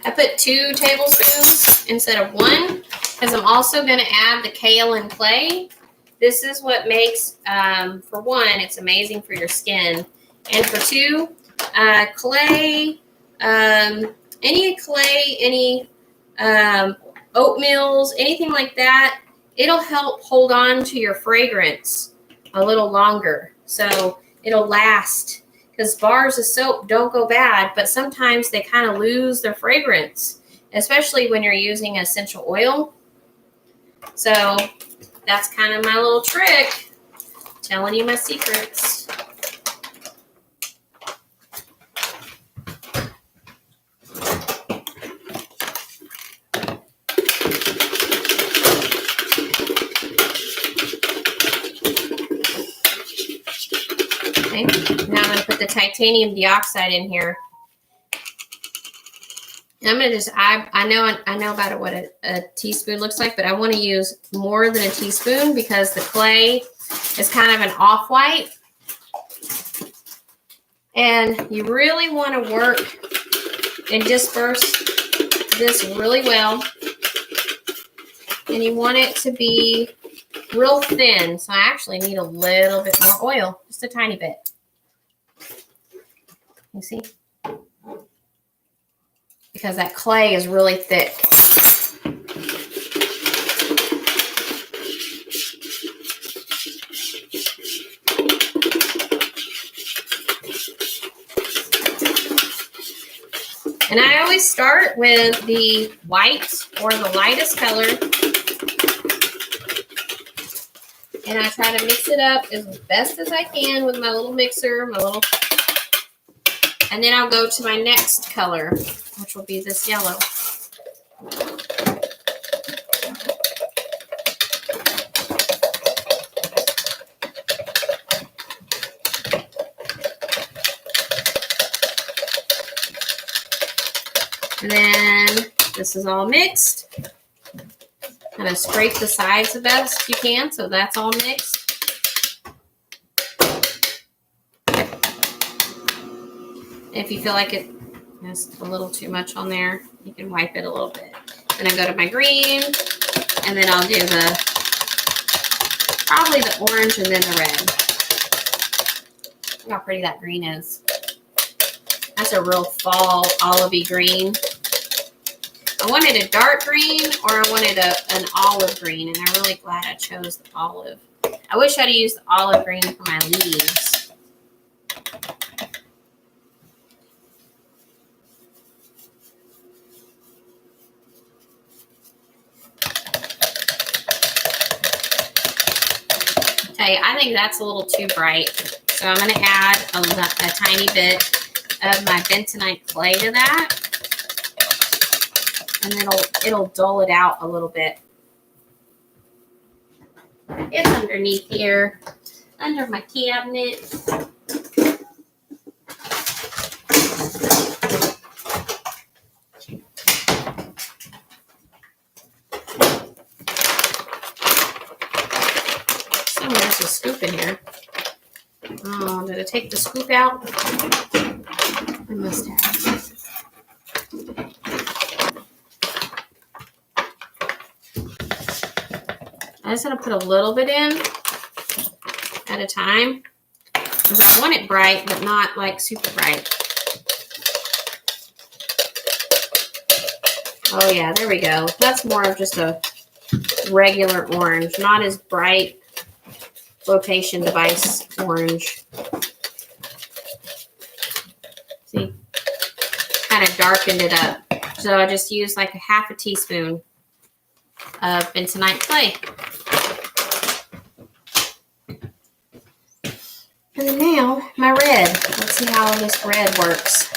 I put 2 tablespoons instead of 1 because I'm also going to add the kaolin clay. This is what makes, for 1, it's amazing for your skin. And for 2, clay, any clay, any oatmeals, anything like that, it'll help hold on to your fragrance a little longer. So it'll last. Because bars of soap don't go bad, but sometimes they kind of lose their fragrance, especially when you're using essential oil. So that's kind of my little trick, telling you my secrets. Okay, now I'm going to put the titanium dioxide in here. And I'm going to just, I know about what a teaspoon looks like, but I want to use more than a teaspoon because the clay is kind of an off-white. And you really want to work and disperse this really well. And you want it to be real thin. So I actually need a little bit more oil, just a tiny bit. You see? Because that clay is really thick. And I always start with the white or the lightest color. And I try to mix it up as best as I can with my little mixer, and then I'll go to my next color, which will be this yellow. And then this is all mixed. Kind of scrape the sides the best you can so that's all mixed. If you feel like it has a little too much on there, you can wipe it a little bit. Then I go to my green, and then I'll do probably the orange and then the red. Look how pretty that green is. That's a real fall olivey green. I wanted a dark green or I wanted an olive green, and I'm really glad I chose the olive. I wish I'd used the olive green for my leaves. Okay, I think that's a little too bright. So I'm going to add a tiny bit of my bentonite clay to that. And it'll dull it out a little bit. It's underneath here, under my cabinet. There's a scoop in here. Oh, did I take the scoop out? I must have. I just want to put a little bit in at a time because I want it bright, but not like super bright. Oh yeah, there we go. That's more of just a regular orange, not as bright flotation device orange. See, kind of darkened it up. So I just used like a half a teaspoon of bentonite clay. And then now my red. Let's see how this red works.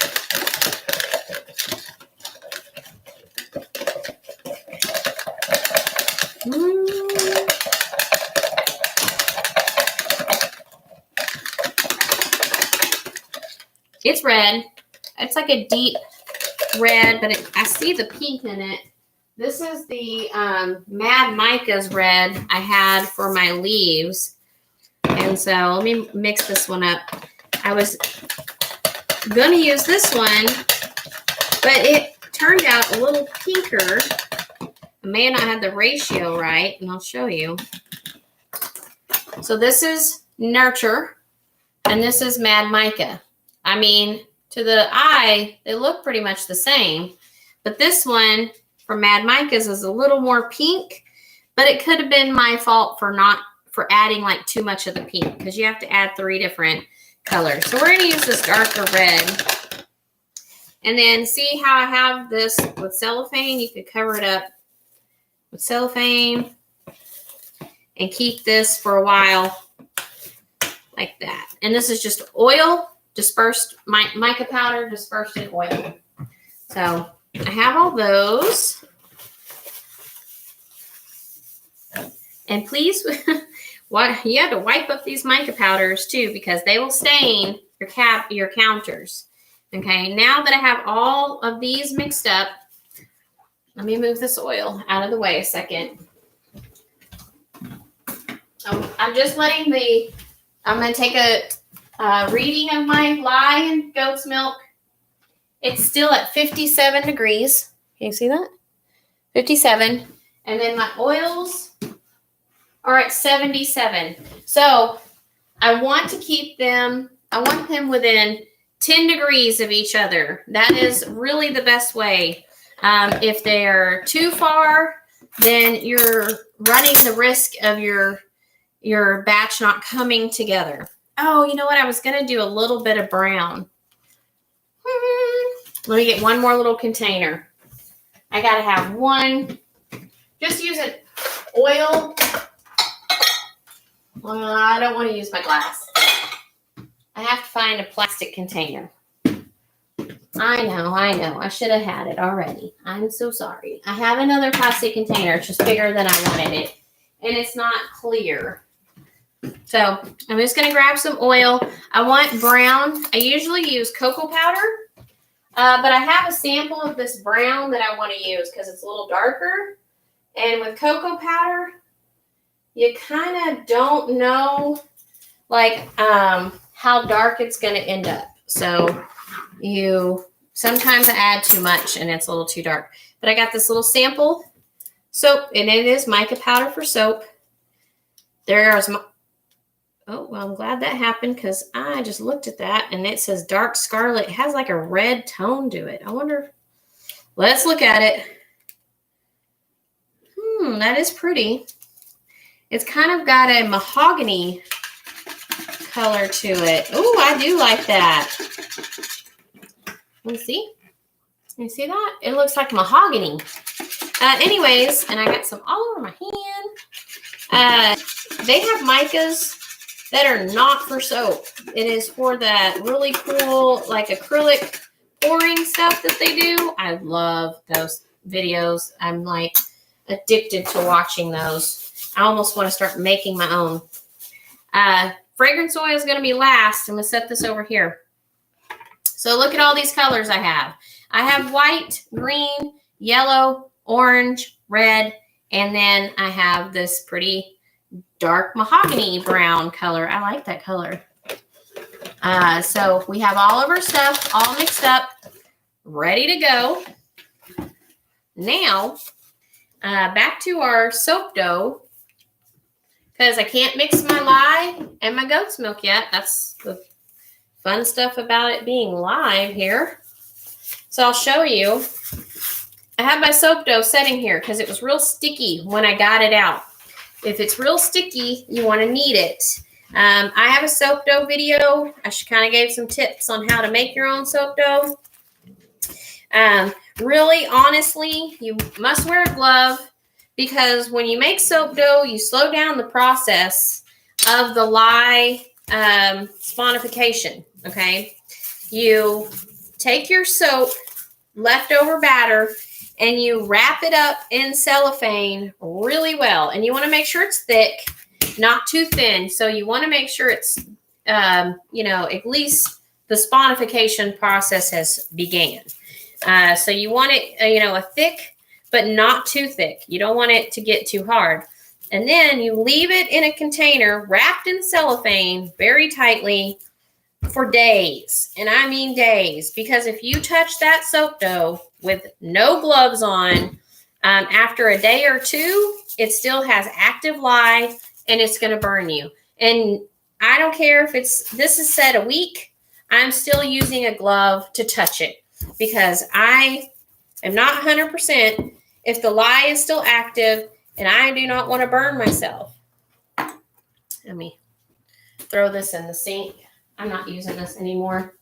It's red. It's like a deep red, but I see the pink in it. This is the Mad Micas red I had for my leaves. And so let me mix this one up. I was going to use this one, but it turned out a little pinker. I may have not had the ratio right, and I'll show you. So this is Nurture, and this is Mad Mica. I mean, to the eye, they look pretty much the same. But this one from Mad Micas is a little more pink, but it could have been my fault for adding like too much of the pink, because you have to add 3 different colors. So we're going to use this darker red. And then see how I have this with cellophane? You could cover it up with cellophane and keep this for a while like that. And this is just oil dispersed, mica powder dispersed in oil. So I have all those. And please, you have to wipe up these mica powders too, because they will stain your counters. Okay, now that I have all of these mixed up, let me move this oil out of the way a second. I'm just letting I'm going to take a reading of my lye and goat's milk. It's still at 57 degrees. Can you see that? 57. And then my oils are at 77. So I want to keep them, I want them within 10 degrees of each other. That is really the best way. If they're too far, then you're running the risk of your batch not coming together. Oh, you know what? I was going to do a little bit of brown. Let me get one more little container. I got to have one. Just use an oil. Well, I don't want to use my glass. I have to find a plastic container. I know. I should have had it already. I'm so sorry. I have another plastic container. It's just bigger than I wanted it. And it's not clear. So I'm just going to grab some oil. I want brown. I usually use cocoa powder. But I have a sample of this brown that I want to use because it's a little darker. And with cocoa powder, you kind of don't know like how dark it's going to end up. So sometimes I add too much and it's a little too dark. But I got this little sample soap, and it is mica powder for soap. There's my, oh, well, I'm glad that happened because I just looked at that and it says dark scarlet. It has like a red tone to it. I wonder, let's look at it. That is pretty. It's kind of got a mahogany color to it. Oh, I do like that. Let me see. You see that? It looks like mahogany. Anyways, and I got some all over my hand. They have micas that are not for soap. It is for that really cool, like acrylic pouring stuff that they do. I love those videos. I'm like addicted to watching those. I almost want to start making my own. Fragrance oil is going to be last. I'm going to set this over here. So look at all these colors I have. I have white, green, yellow, orange, red, and then I have this pretty dark mahogany brown color. I like that color. So we have all of our stuff all mixed up, ready to go. Now, back to our soap dough, because I can't mix my lye and my goat's milk yet. That's the fun stuff about it being live here. So I'll show you. I have my soap dough setting here because it was real sticky when I got it out. If it's real sticky, you want to knead it. I have a soap dough video. I kind of gave some tips on how to make your own soap dough. Really, honestly, you must wear a glove because when you make soap dough, you slow down the process of the lye sponification, okay? You take your soap, leftover batter, and you wrap it up in cellophane really well. And you want to make sure it's thick, not too thin. So you want to make sure it's, at least the sponification process has began. So you want it, a thick, but not too thick. You don't want it to get too hard. And then you leave it in a container wrapped in cellophane very tightly for days. And I mean days, because if you touch that soap dough with no gloves on, after a day or two, it still has active lye and it's going to burn you. And I don't care if this is said a week, I'm still using a glove to touch it because I am not 100% if the lye is still active and I do not want to burn myself. Let me throw this in the sink. I'm not using this anymore.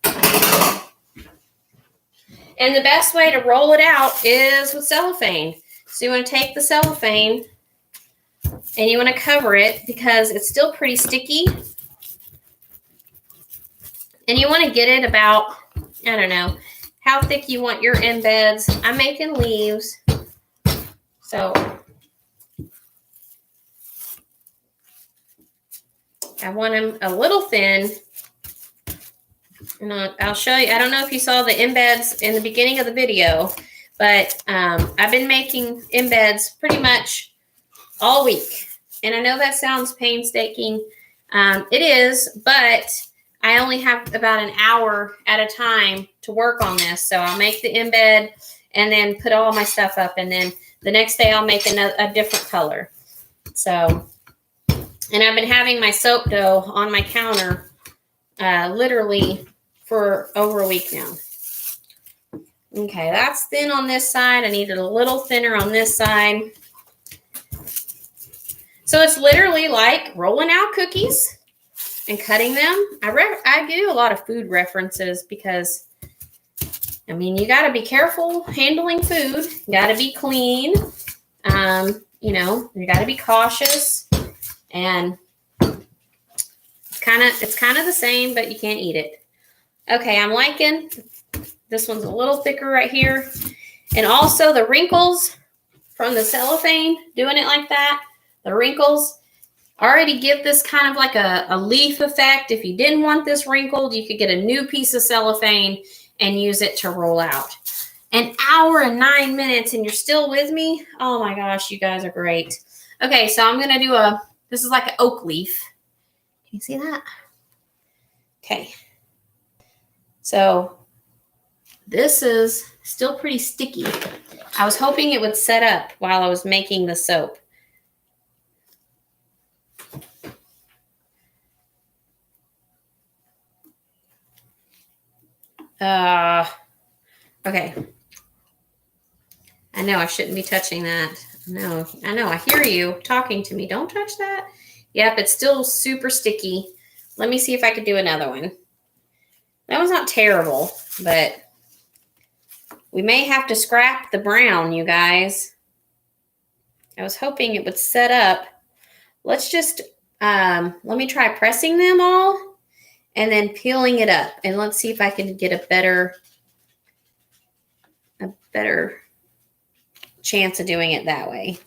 And the best way to roll it out is with cellophane. So you want to take the cellophane and you want to cover it because it's still pretty sticky. And you want to get it about, I don't know, how thick you want your embeds. I'm making leaves. So I want them a little thin. And I'll show you. I don't know if you saw the embeds in the beginning of the video, but I've been making embeds pretty much all week. And I know that sounds painstaking. It is, but I only have about an hour at a time to work on this. So I'll make the embed and then put all my stuff up. And then the next day I'll make a different color. So, and I've been having my soap dough on my counter literally for over a week now. Okay, that's thin on this side. I need it a little thinner on this side. So it's literally like rolling out cookies and cutting them. I do a lot of food references because, I mean, you got to be careful handling food. You got to be clean. You got to be cautious. And it's kind of the same, but you can't eat it. Okay, I'm liking this one's a little thicker right here. And also the wrinkles from the cellophane, doing it like that, the wrinkles already give this kind of like a leaf effect. If you didn't want this wrinkled, you could get a new piece of cellophane and use it to roll out. An hour and 9 minutes and you're still with me? Oh my gosh, you guys are great. Okay, so I'm going to do this is like an oak leaf. Can you see that? Okay. So this is still pretty sticky. I was hoping it would set up while I was making the soap. Okay. I know I shouldn't be touching that. No, I know. I hear you talking to me. Don't touch that. Yep, it's still super sticky. Let me see if I could do another one. That was not terrible, but we may have to scrap the brown, you guys. I was hoping it would set up. Let's just, let me try pressing them all and then peeling it up. And let's see if I can get a better chance of doing it that way.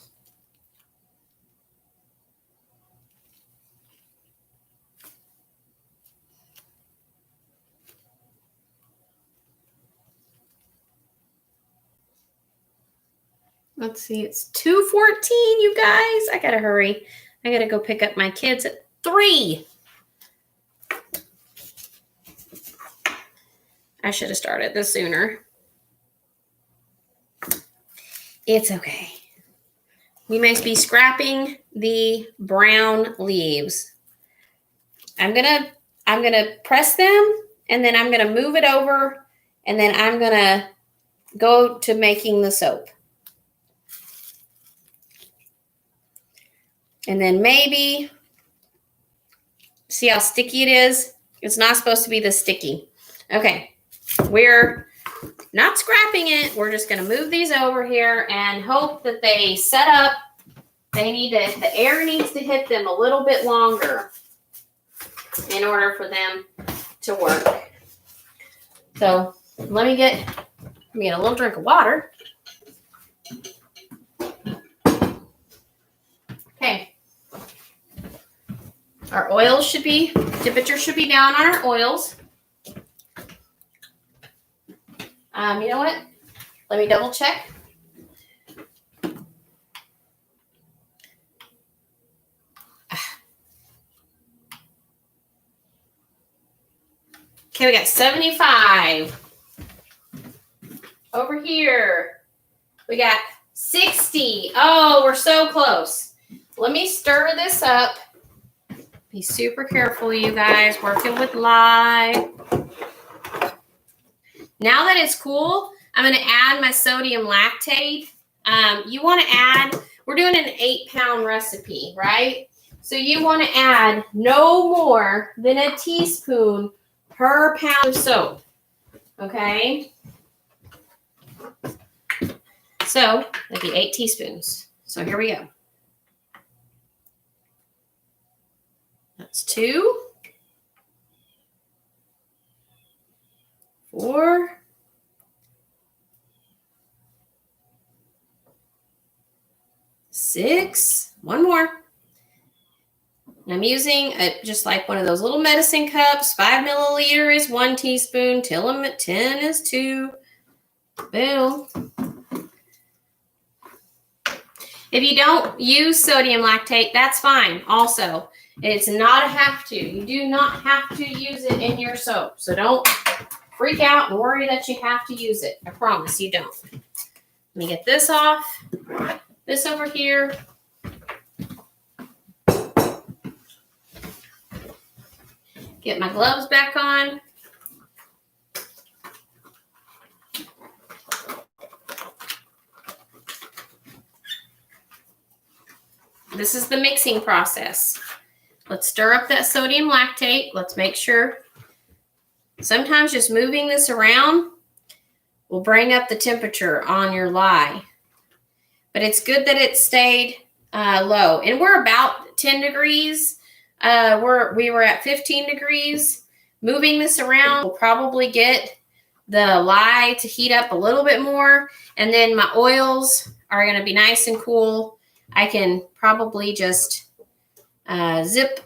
Let's see, it's 2:14, you guys. I gotta hurry. I gotta go pick up my kids at 3. I should have started this sooner. It's okay. We may be scrapping the brown leaves. I'm gonna press them, and then I'm gonna move it over, and then I'm gonna go to making the soap. And then maybe, see how sticky it is? It's not supposed to be this sticky. Okay, we're not scrapping it. We're just going to move these over here and hope that they set up. The air needs to hit them a little bit longer in order for them to work. So let me get a little drink of water. Okay. Our oils temperature should be down on our oils. You know what? Let me double check. Okay, we got 75. Over here, we got 60. Oh, we're so close. Let me stir this up. Be super careful, you guys, working with lye. Now that it's cool, I'm going to add my sodium lactate. You want to add, we're doing an 8-pound recipe, right? So you want to add no more than a teaspoon per pound of soap, okay? So that'd be 8 teaspoons. So here we go. That's 2, 4, 6, one more. And I'm using just like one of those little medicine cups. 5 milliliter is 1 teaspoon. 10 is 2. Boom. If you don't use sodium lactate, that's fine. Also, it's not a have to. You do not have to use it in your soap. So don't freak out and worry that you have to use it. I promise you don't. Let me get this off. This over here. Get my gloves back on. This is the mixing process. Let's stir up that sodium lactate. Let's make sure. Sometimes just moving this around will bring up the temperature on your lye. But it's good that it stayed low. And we're about 10 degrees. We were at 15 degrees. Moving this around will probably get the lye to heat up a little bit more. And then my oils are going to be nice and cool. I can probably just zip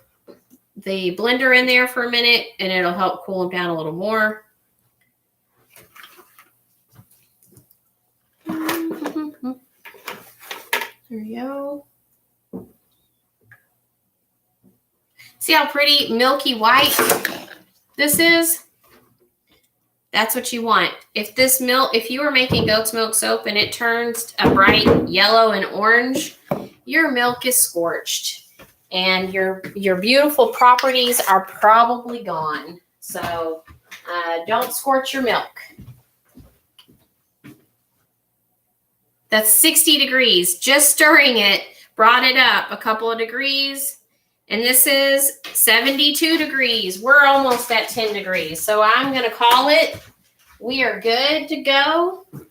the blender in there for a minute and it'll help cool them down a little more. There we go. See how pretty milky white this is? That's what you want. If you were making goat's milk soap and it turns a bright yellow and orange, your milk is scorched and your beautiful properties are probably gone. So don't scorch your milk. That's 60 degrees. Just stirring it brought it up a couple of degrees. And this is 72 degrees. We're almost at 10 degrees. So I'm going to call it. We are good to go. I'm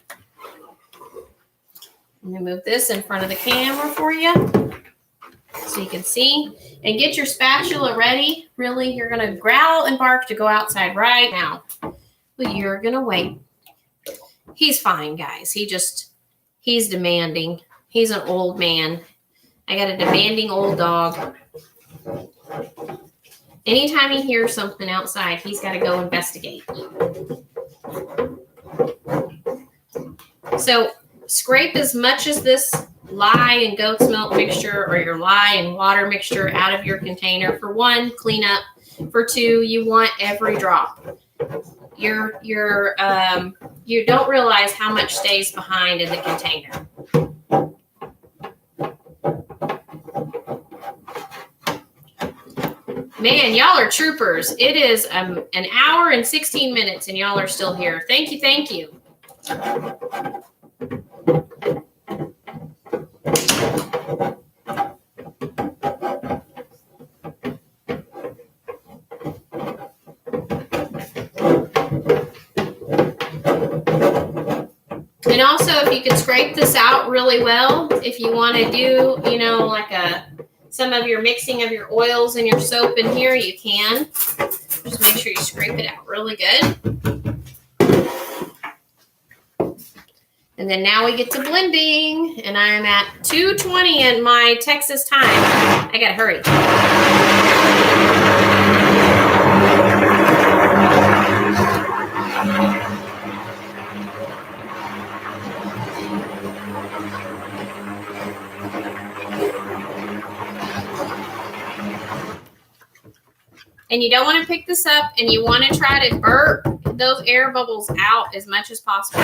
going to move this in front of the camera for you so you can see. And get your spatula ready. Really, you're going to growl and bark to go outside right now. But you're going to wait. He's fine, guys. He's demanding. He's an old man. I got a demanding old dog. Anytime he hears something outside, he's got to go investigate. So scrape as much as this lye and goat's milk mixture or your lye and water mixture out of your container. For one, clean up. For two, you want every drop. You don't realize how much stays behind in the container. Man, y'all are troopers. It is an hour and 16 minutes and y'all are still here. Thank you, thank you. And also, if you could scrape this out really well, if you want to do, like some of your mixing of your oils and your soap in here, you can. Just make sure you scrape it out really good. And then now we get to blending, and I'm at 2:20 in my Texas time. I gotta hurry. And you don't want to pick this up, and you want to try to burp those air bubbles out as much as possible.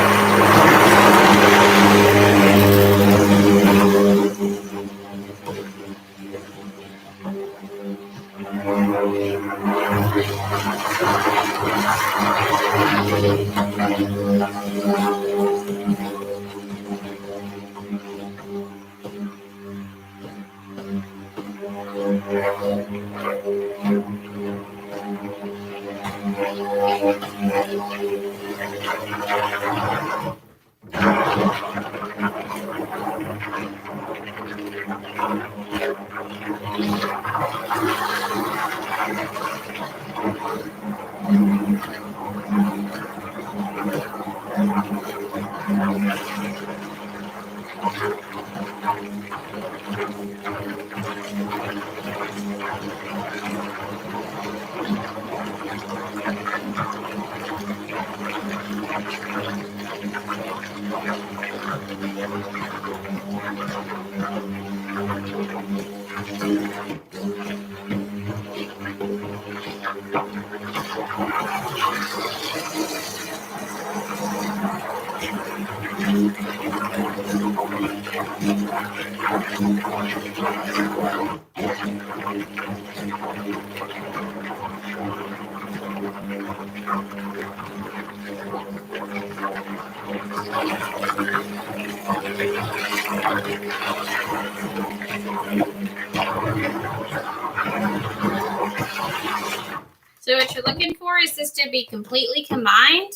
So what you're looking for is this to be completely combined,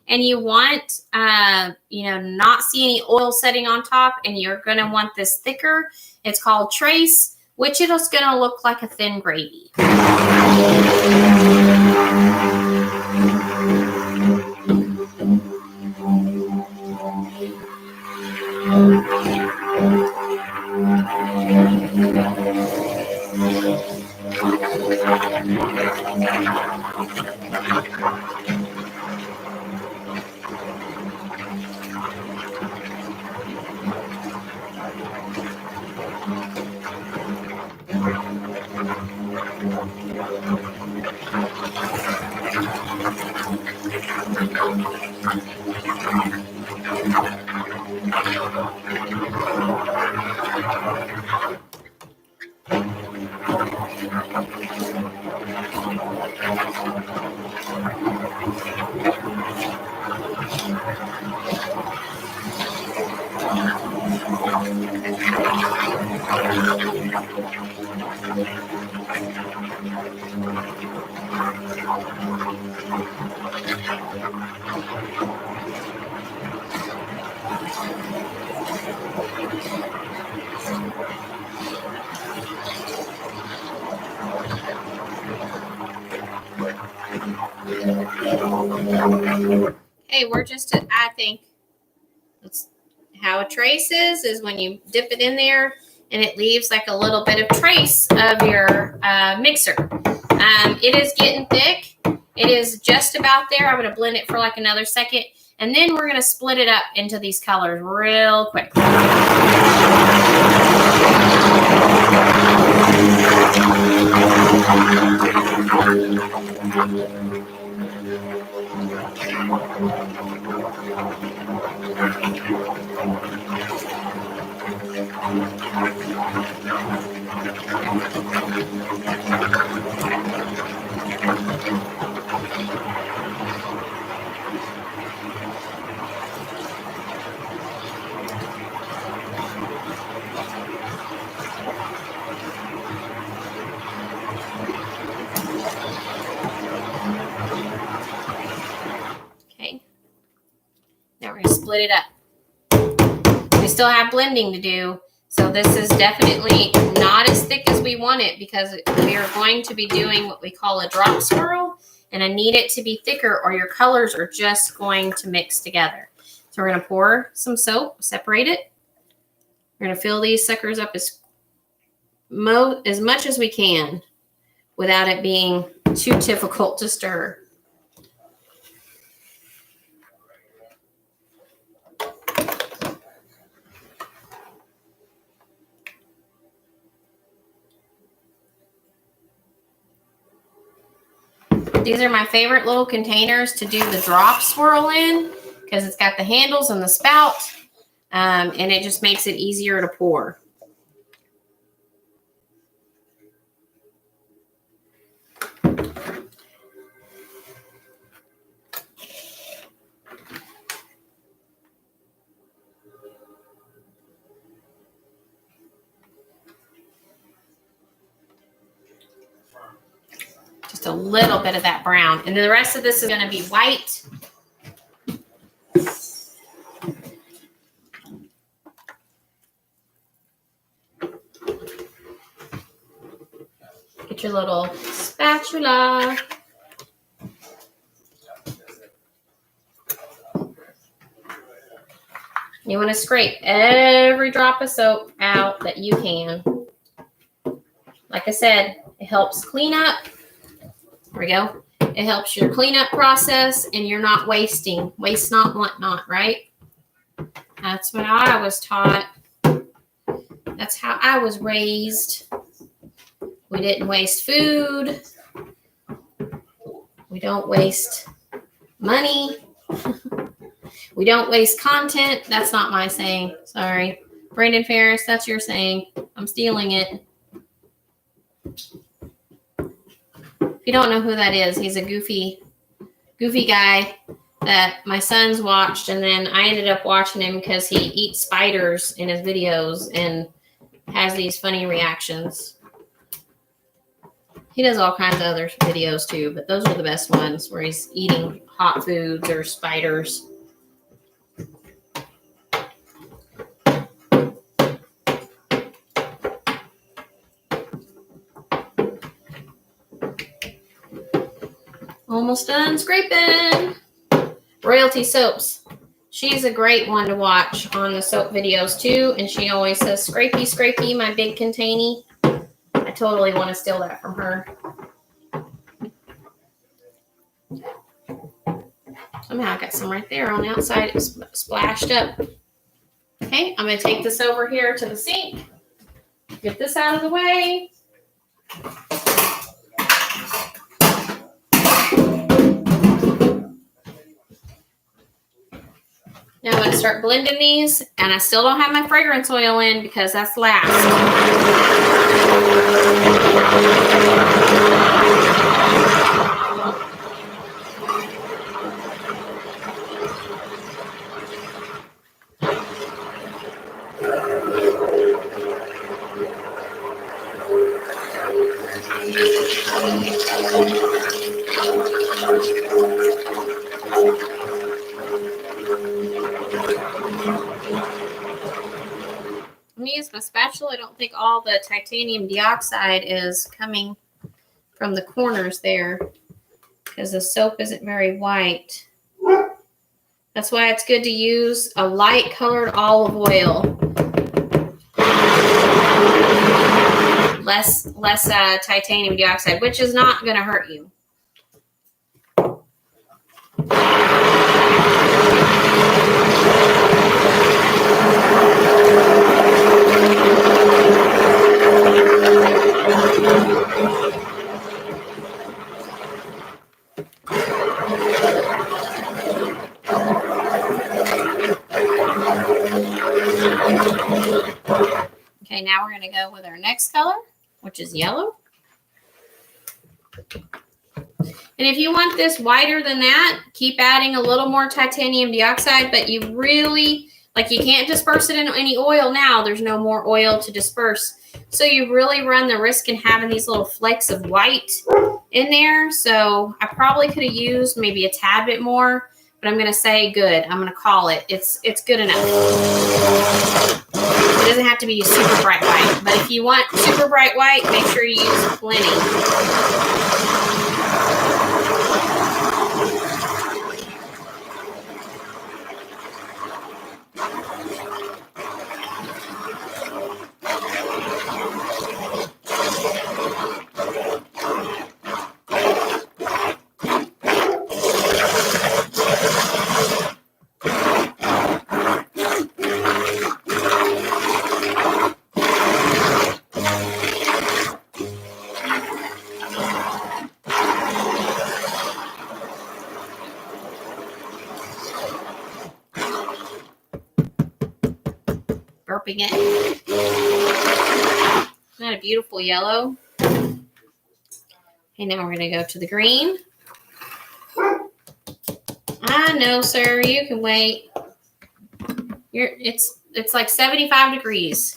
and you want, not see any oil setting on top, and you're going to want this thicker. It's called trace, which it's going to look like a thin gravy. Hey, we're just, I think that's how a trace is when you dip it in there and it leaves like a little bit of trace of your mixer. It is getting thick. It is just about there. I'm going to blend it for like another second, and then we're going to split it up into these colors real quick. Okay. Now we're going to split it up. We still have blending to do, so this is definitely not as thick as we want it because we are going to be doing what we call a drop swirl, and I need it to be thicker or your colors are just going to mix together. So we're going to pour some soap, separate it. We're going to fill these suckers up as much as we can without it being too difficult to stir. These are my favorite little containers to do the drop swirl in because it's got the handles and the spout, and it just makes it easier to pour. Just a little bit of that brown. And then the rest of this is going to be white. Get your little spatula. You want to scrape every drop of soap out that you can. Like I said, it helps clean up. There we go. It helps your cleanup process, and you're not wasting. Waste not, want not, right? That's what I was taught. That's how I was raised. We didn't waste food. We don't waste money. We don't waste content. That's not my saying. Sorry. Brandon Ferris, that's your saying. I'm stealing it. If you don't know who that is, he's a goofy guy that my sons watched, and then I ended up watching him because he eats spiders in his videos and has these funny reactions. He does all kinds of other videos too, but those are the best ones where he's eating hot foods or spiders. Almost done scraping. Royalty Soaps. She's a great one to watch on the soap videos too, and she always says, "Scrapey, scrapey, my big containy." I totally want to steal that from her. Somehow I got some right there on the outside. It's splashed up. Okay, I'm going to take this over here to the sink. Get this out of the way. Now I'm going to start blending these, and I still don't have my fragrance oil in because that's last. me use my spatula. I don't think all the titanium dioxide is coming from the corners there because the soap isn't very white. That's why it's good to use a light colored olive oil. Less titanium dioxide, which is not going to hurt you. Okay, now we're going to go with our next color, which is yellow. And if you want this whiter than that, keep adding a little more titanium dioxide, but you really, like, you can't disperse it in any oil now. There's no more oil to disperse. So you really run the risk in having these little flakes of white in there. So I probably could have used maybe a tad bit more, but I'm going to say good. I'm going to call it. It's good enough. It doesn't have to be super bright white, but if you want super bright white, make sure you use plenty. Burping it. Isn't that a beautiful yellow? Okay, now we're going to go to the green. No, sir, you can wait. It's like 75 degrees.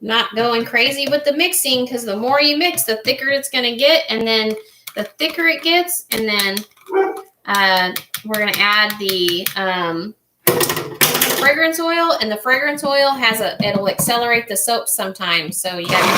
Not going crazy with the mixing because the more you mix, the thicker it's going to get. And then the thicker it gets, and then we're going to add the fragrance oil. And the fragrance oil it'll accelerate the soap sometimes. So you got to be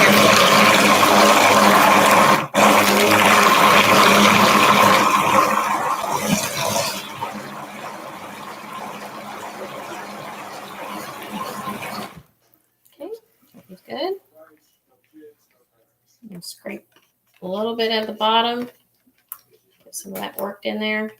good. I'm going to scrape a little bit at the bottom. Get some of that worked in there.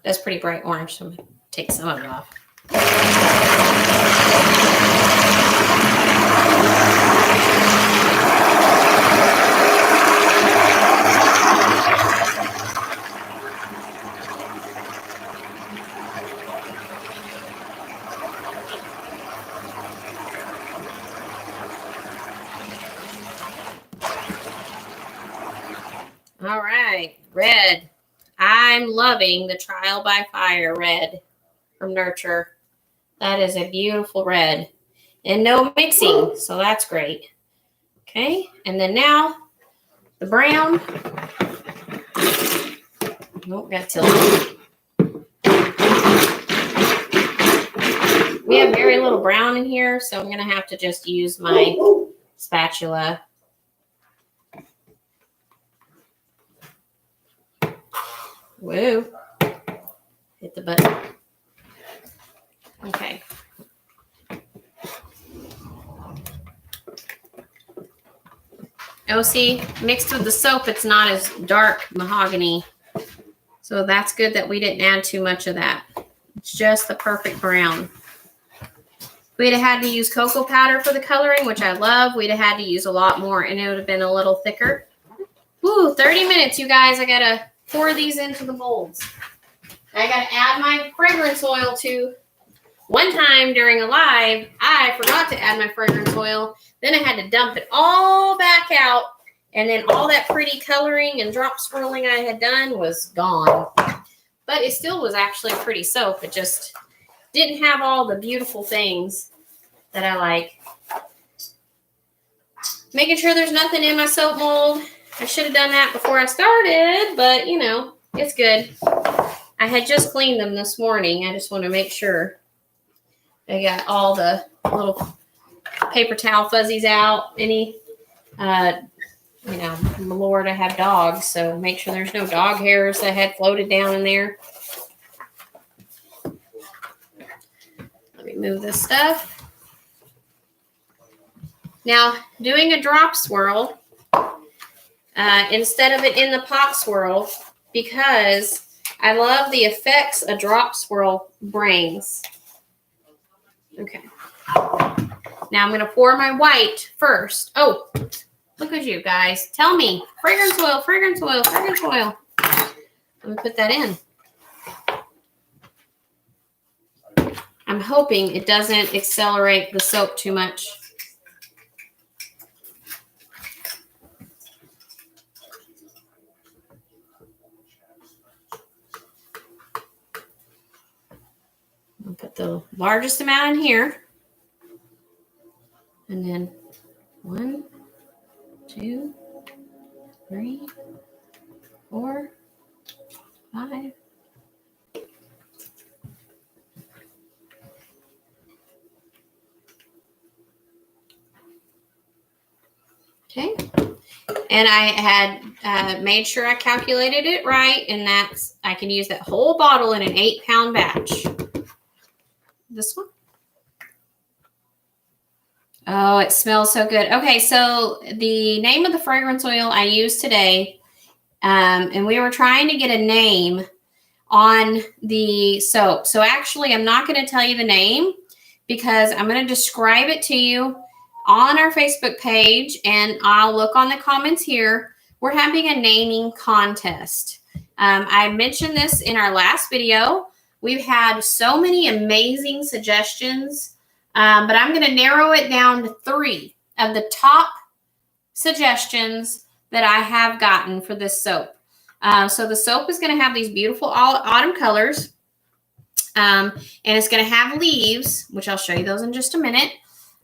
That's pretty bright orange, so I'm going to take some of it off. All right, red. I'm loving the Trial by Fire red from Nurture. That is a beautiful red. And no mixing, so that's great. Okay, and then now the brown. Nope, got to tilt it. We have very little brown in here, so I'm going to have to just use my spatula. Whoa. Hit the button. Okay. Oh, see, mixed with the soap, it's not as dark mahogany. So that's good that we didn't add too much of that. It's just the perfect brown. We'd have had to use cocoa powder for the coloring, which I love. We'd have had to use a lot more, and it would have been a little thicker. Ooh, 30 minutes, you guys. I got to pour these into the molds. I got to add my fragrance oil to. One time during a live, I forgot to add my fragrance oil. Then I had to dump it all back out. And then all that pretty coloring and drop swirling I had done was gone. But it still was actually a pretty soap. It just didn't have all the beautiful things that I like. Making sure there's nothing in my soap mold. I should have done that before I started, but you know, it's good. I had just cleaned them this morning. I just want to make sure I got all the little paper towel fuzzies out. Any, you know, Lord, I have dogs, so make sure there's no dog hairs that had floated down in there. Let me move this stuff. Now, doing a drop swirl, instead of it in the pot swirl, because I love the effects a drop swirl brings. Okay. Now I'm going to pour my white first. Oh, look at you guys. Tell me. Fragrance oil, fragrance oil, fragrance oil. Let me put that in. I'm hoping it doesn't accelerate the soap too much. I'll put the largest amount in here. And then 1, 2, 3, 4, 5. Okay. And I had made sure I calculated it right, and that's, I can use that whole bottle in an 8-pound batch. This one. Oh, it smells so good. Okay, so the name of the fragrance oil I used today, and we were trying to get a name on the soap. So actually, I'm not going to tell you the name because I'm going to describe it to you on our Facebook page, and I'll look on the comments here. We're having a naming contest. I mentioned this in our last video. We've had so many amazing suggestions, but I'm going to narrow it down to 3 of the top suggestions that I have gotten for this soap. So the soap is going to have these beautiful autumn colors, and it's going to have leaves, which I'll show you those in just a minute,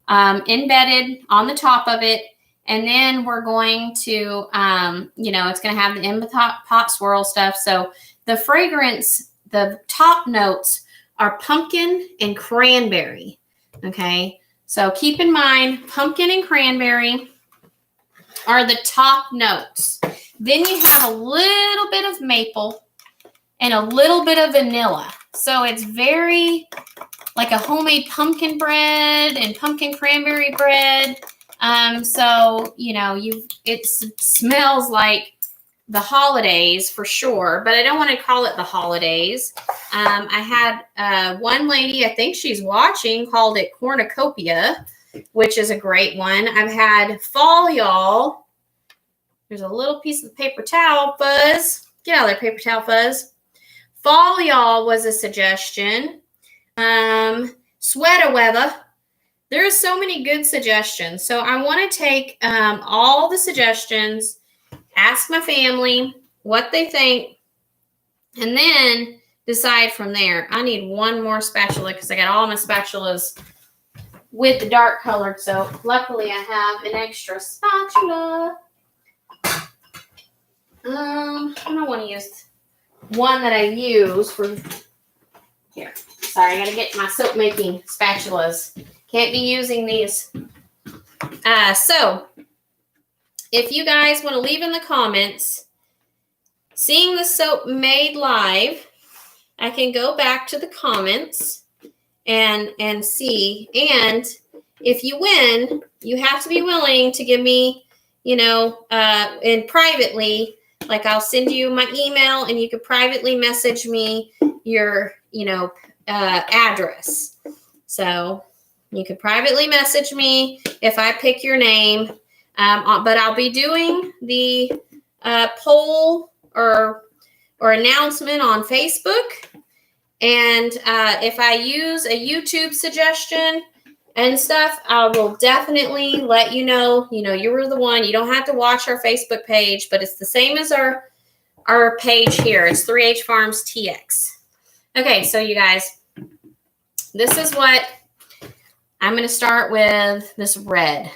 embedded on the top of it. And then we're going to, you know, it's going to have the in the pot swirl stuff. So the fragrance, the top notes are pumpkin and cranberry. Okay. So keep in mind, pumpkin and cranberry are the top notes. Then you have a little bit of maple and a little bit of vanilla. So it's very like a homemade pumpkin bread and pumpkin cranberry bread. So, you know, it smells like the holidays for sure, but I don't want to call it the holidays. I had one lady, I think she's watching, called it cornucopia, which is a great one. I've had fall y'all. There's a little piece of paper towel fuzz. Get out of there, paper towel fuzz. Fall y'all was a suggestion. Sweater weather. There's so many good suggestions. So I want to take all the suggestions, ask my family what they think, and then decide from there. I need one more spatula because I got all my spatulas with the dark colored soap. Luckily, I have an extra spatula. I don't want to use one that I use for here. Sorry, I got to get my soap making spatulas. Can't be using these. So, if you guys want to leave in the comments, seeing the soap made live, I can go back to the comments and see. And if you win, you have to be willing to give me, you know, and privately, like I'll send you my email and you could privately message me your, you know, address. So You could privately message me if I pick your name, but I'll be doing the poll or announcement on Facebook. And if I use a YouTube suggestion and stuff, I will definitely let you know. You know, you were the one. You don't have to watch our Facebook page, but it's the same as our page here. It's 3H Farms TX. Okay, so you guys, this is what I'm going to start with, this red,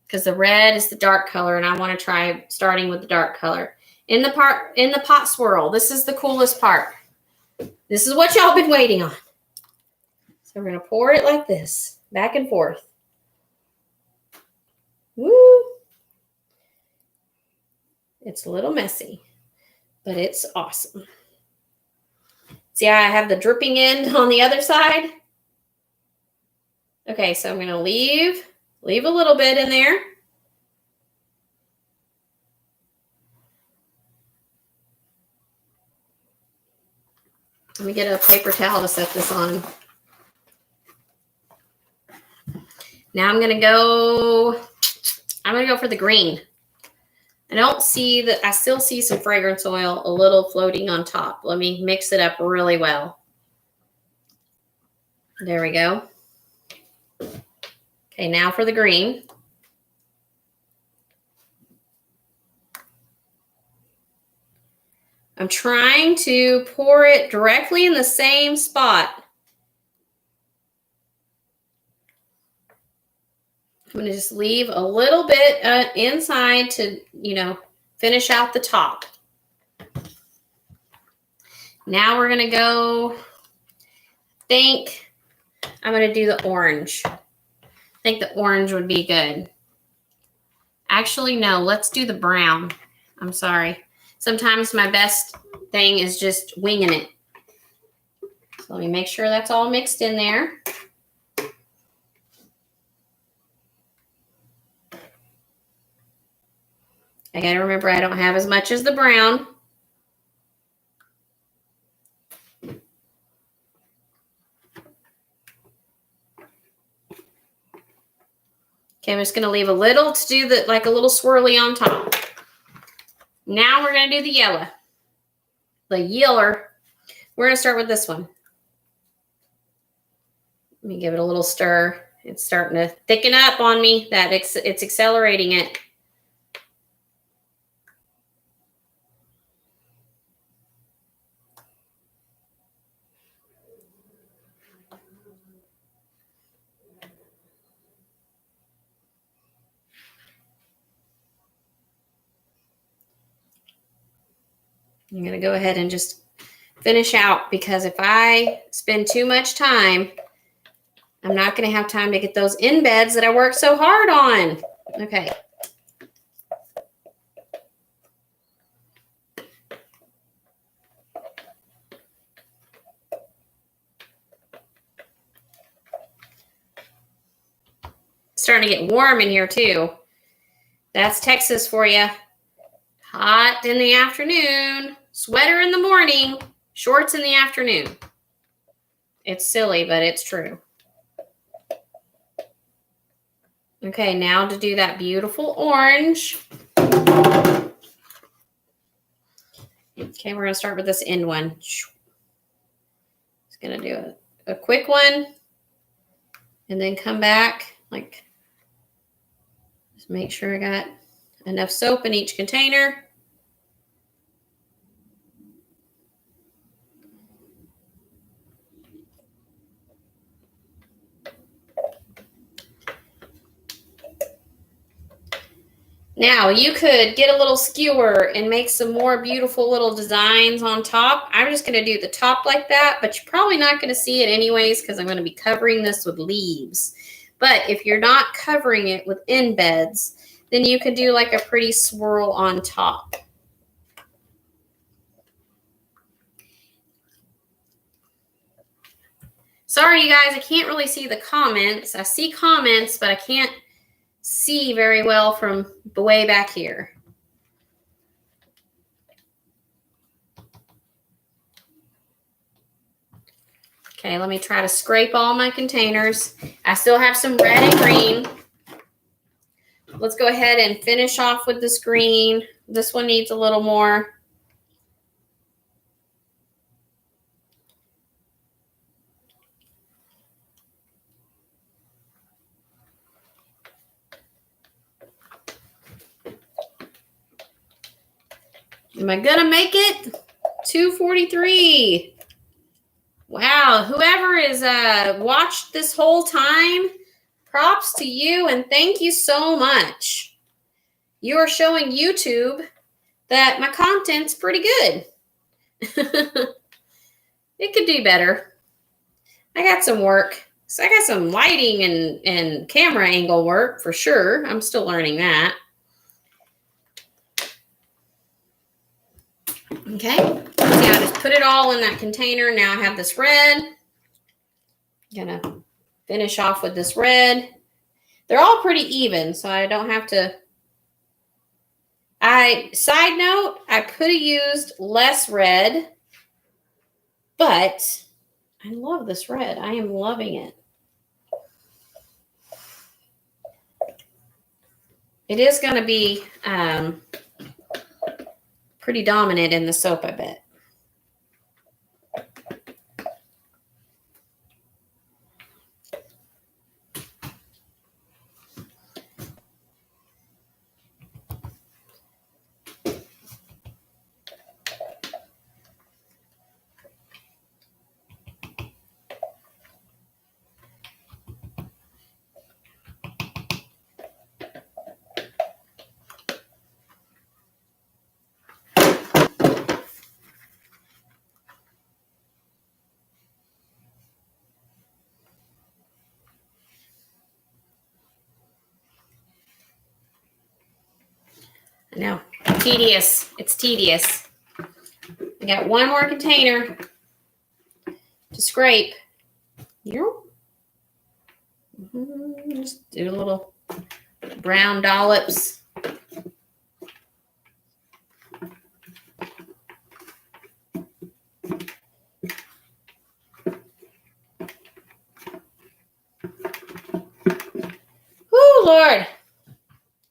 because the red is the dark color, and I want to try starting with the dark color. In the pot swirl, this is the coolest part. This is what y'all been waiting on. So we're going to pour it like this, back and forth. Woo! It's a little messy, but it's awesome. See how I have the dripping end on the other side? Okay, so I'm going to leave a little bit in there. Let me get a paper towel to set this on. Now I'm going to go for the green. I still see some fragrance oil a little floating on top. Let me mix it up really well. There we go. Okay, now for the green. I'm trying to pour it directly in the same spot. I'm going to just leave a little bit inside to, finish out the top. Now we're going to go, I'm going to do the orange. I think the orange would be good. Actually, no, let's do the brown. I'm sorry. Sometimes my best thing is just winging it. So let me make sure that's all mixed in there. I got to remember I don't have as much as the brown. Okay, I'm just going to leave a little to do like a little swirly on top. Now we're going to do the yellow. The yeller. We're going to start with this one. Let me give it a little stir. It's starting to thicken up on me. It's accelerating it. I'm going to go ahead and just finish out, because if I spend too much time, I'm not going to have time to get those embeds that I worked so hard on. Okay. It's starting to get warm in here too. That's Texas for you. Hot in the afternoon, sweater in the morning, shorts in the afternoon. It's silly, but it's true. Okay, now to do that beautiful orange. Okay, we're going to start with this end one. Just going to do a quick one and then come back. Just make sure I got enough soap in each container. Now, you could get a little skewer and make some more beautiful little designs on top. I'm just going to do the top like that, but you're probably not going to see it anyways because I'm going to be covering this with leaves. But if you're not covering it with embeds, then you can do like a pretty swirl on top. Sorry, you guys, I can't really see the comments. I see comments, but I can't see very well from the way back here. Okay, let me try to scrape all my containers. I still have some red and green. Let's go ahead and finish off with this green. This one needs a little more. Am I gonna make it? 2:43. Wow, whoever is watched this whole time, props to you and thank you so much. You are showing YouTube that my content's pretty good. It could do better. I got some work. So I got some lighting and camera angle work for sure. I'm still learning that. Okay, see, I just put it all in that container. Now I have this red. I'm gonna finish off with this red. They're all pretty even, so I don't have to. Side note, I could have used less red, but I love this red. I am loving it. It is going to be pretty dominant in the soap, I bet. I know, tedious. It's tedious. I got one more container to scrape. Just do a little brown dollops. Whoo, Lord.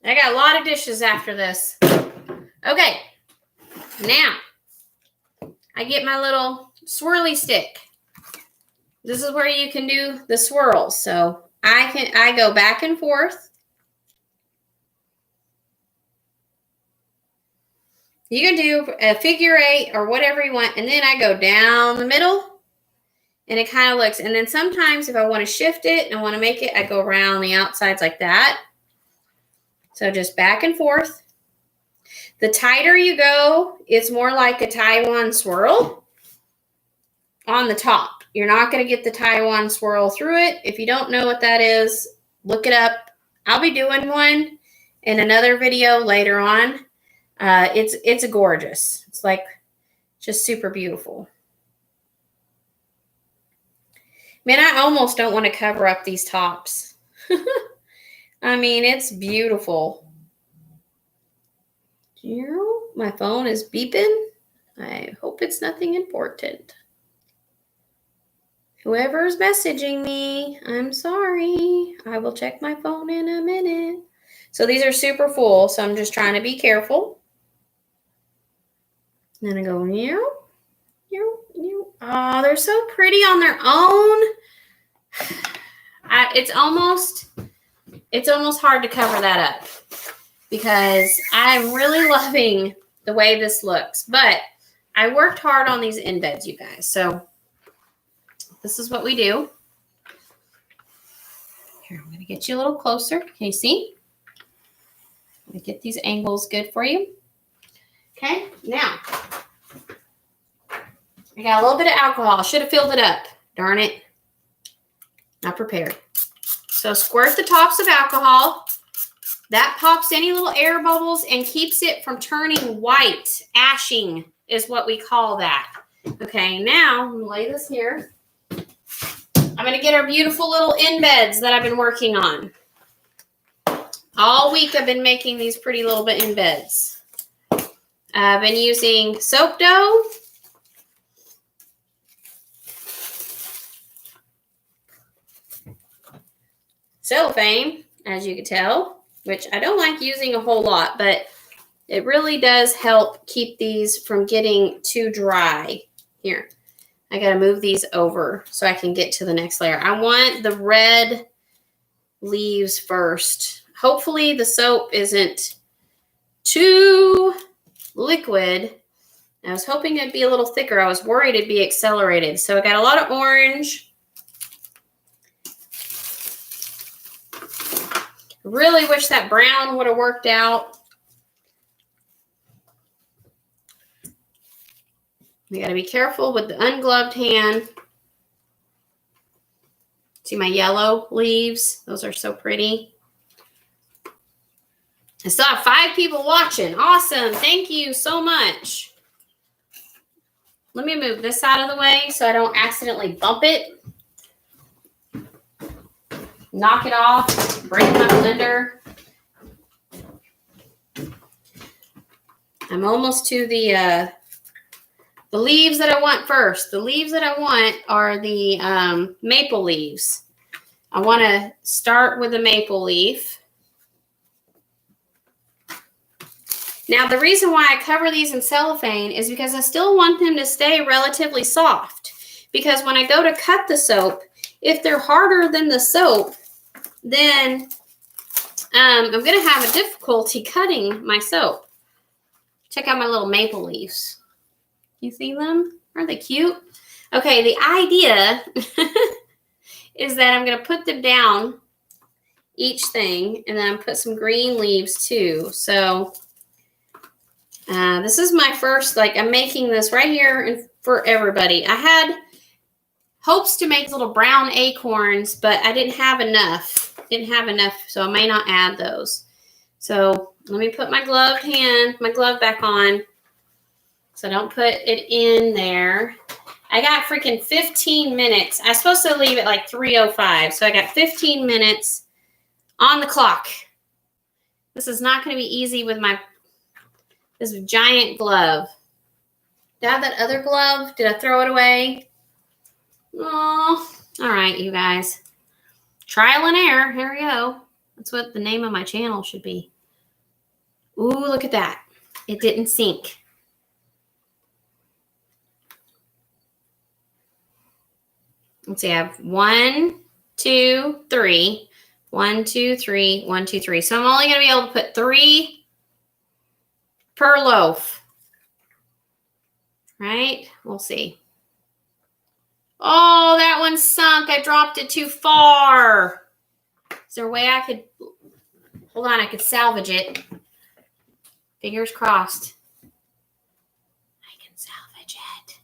I got a lot of dishes after this. Okay. Now, I get my little swirly stick. This is where you can do the swirls. So I go back and forth. You can do a figure 8 or whatever you want. And then I go down the middle. And it kind of looks. And then sometimes if I want to shift it and I want to make it, I go around the outsides like that. So just back and forth. The tighter you go, it's more like a Taiwan swirl on the top. You're not going to get the Taiwan swirl through it. If you don't know what that is, look it up. I'll be doing one in another video later on. It's gorgeous. It's like just super beautiful. Man, I almost don't want to cover up these tops. I mean, it's beautiful. My phone is beeping. I hope it's nothing important. Whoever's messaging me, I'm sorry. I will check my phone in a minute. So these are super full, so I'm just trying to be careful. And then I go, meow, meow, meow. Oh, they're so pretty on their own. It's almost hard to cover that up because I'm really loving the way this looks. But I worked hard on these embeds, you guys. So this is what we do. Here, I'm going to get you a little closer. Can you see? Let me get these angles good for you. Okay, now I got a little bit of alcohol. I should have filled it up. Darn it. Not prepared. So squirt the tops of alcohol. That pops any little air bubbles and keeps it from turning white. Ashing is what we call that. Okay, now I'm going to lay this here. I'm going to get our beautiful little embeds that I've been working on. All week I've been making these pretty little bit embeds. I've been using soap dough. cellophane, as you can tell, which I don't like using a whole lot, but it really does help keep these from getting too dry. Here, I got to move these over so I can get to the next layer. I want the red leaves first. Hopefully the soap isn't too liquid. I was hoping it'd be a little thicker. I was worried it'd be accelerated. So I got a lot of orange. Really wish that brown would have worked out. We got to be careful with the ungloved hand. See my yellow leaves? Those are so pretty. I still have 5 people watching. Awesome. Thank you so much. Let me move this out of the way so I don't accidentally bump it. Knock it off. Break my blender. I'm almost to the leaves that I want first. The leaves that I want are the maple leaves. I want to start with a maple leaf. Now, the reason why I cover these in cellophane is because I still want them to stay relatively soft. Because when I go to cut the soap, if they're harder than the soap, then I'm going to have a difficulty cutting my soap. Check out my little maple leaves. You see them? Aren't they cute? Okay, the idea is that I'm going to put them down, each thing, and then put some green leaves too. So this is my first, I'm making this right here for everybody. I had hopes to make little brown acorns, but I didn't have enough. So I may not add those. So let me put my glove back on. So don't put it in there. I got freaking 15 minutes. I was supposed to leave at 3:05. So I got 15 minutes on the clock. This is not going to be easy with this giant glove. Do I have that other glove? Did I throw it away? Oh, all right, you guys. Trial and error. Here we go. That's what the name of my channel should be. Ooh, look at that. It didn't sink. Let's see, I have 1, 2, 3. 1, 2, 3, 1, 2, 3. So I'm only going to be able to put 3 per loaf. Right? We'll see. Oh, that one sunk. I dropped it too far. Is there a way I could, hold on, I could salvage it. Fingers crossed. I can salvage it.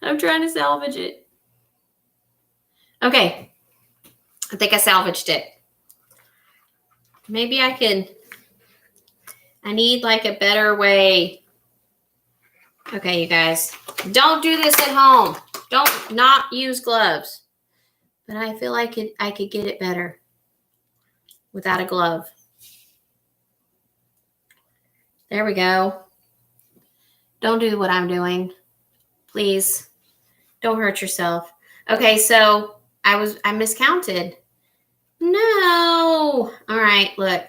I'm trying to salvage it. Okay. I think I salvaged it. Maybe I need a better way. Okay, you guys. Don't do this at home. Don't not use gloves. But I feel like I could get it better without a glove. There we go. Don't do what I'm doing. Please. Don't hurt yourself. Okay, so I miscounted. No. All right, look.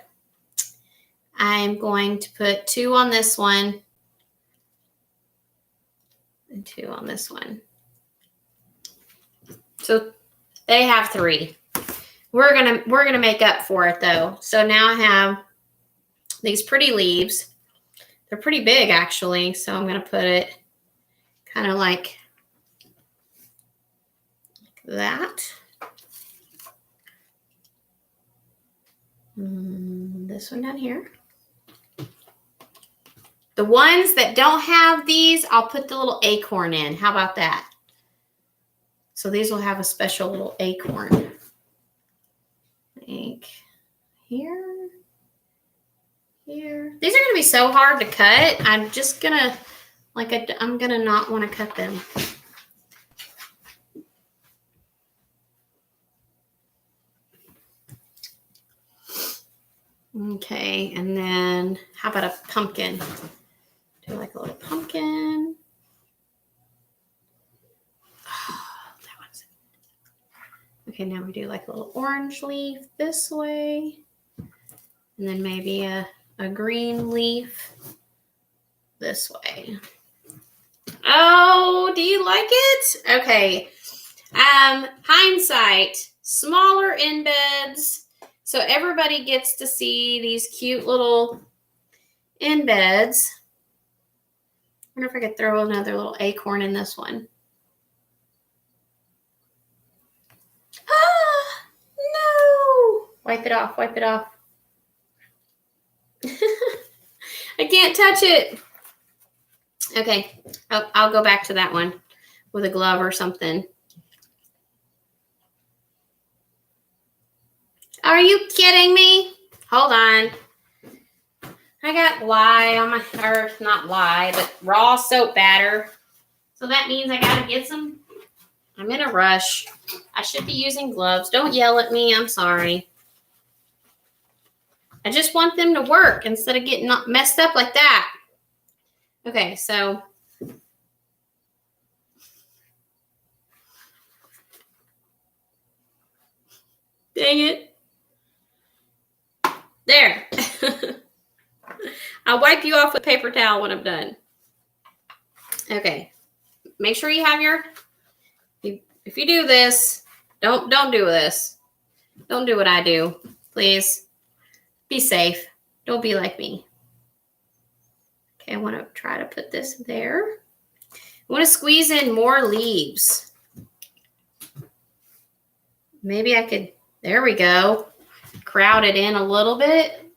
I'm going to put 2 on this one and 2 on this one. So they have 3. We're gonna make up for it though. So now I have these pretty leaves. They're pretty big actually. So I'm gonna put it kind of like that. This one down here. The ones that don't have these, I'll put the little acorn in. How about that? So these will have a special little acorn. Like here. These are going to be so hard to cut. I'm just going to, I'm going to not want to cut them. Okay, and then how about a pumpkin? Do a little pumpkin. Okay, now we do like a little orange leaf this way. And then maybe a green leaf this way. Oh, do you like it? Okay. Hindsight, smaller embeds. So everybody gets to see these cute little embeds. I wonder if I could throw another little acorn in this one. Ah, no. Wipe it off, wipe it off. I can't touch it. Okay, I'll go back to that one with a glove or something. Are you kidding me? Hold on. I got lye on my, or not lye, but raw soap batter. So that means I gotta get some. I'm in a rush. I should be using gloves. Don't yell at me. I'm sorry. I just want them to work instead of getting messed up like that. Okay, so. Dang it. There. I'll wipe you off with paper towel when I'm done. Okay. Make sure you have your, if you do this, don't do this. Don't do what I do. Please. Be safe. Don't be like me. Okay, I want to try to put this there. I want to squeeze in more leaves. Maybe I could, there we go. Crowd it in a little bit.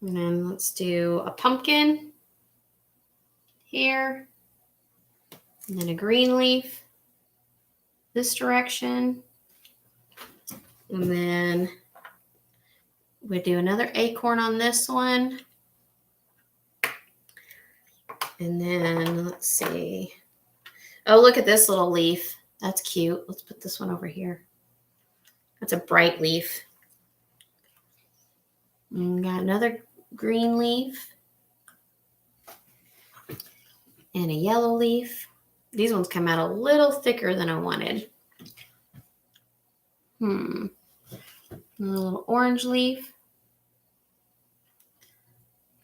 And then let's do a pumpkin here. And then a green leaf this direction. And then we do another acorn on this one. And then let's see. Oh, look at this little leaf. That's cute. Let's put this one over here. That's a bright leaf. And got another green leaf. And a yellow leaf. These ones come out a little thicker than I wanted. A little orange leaf.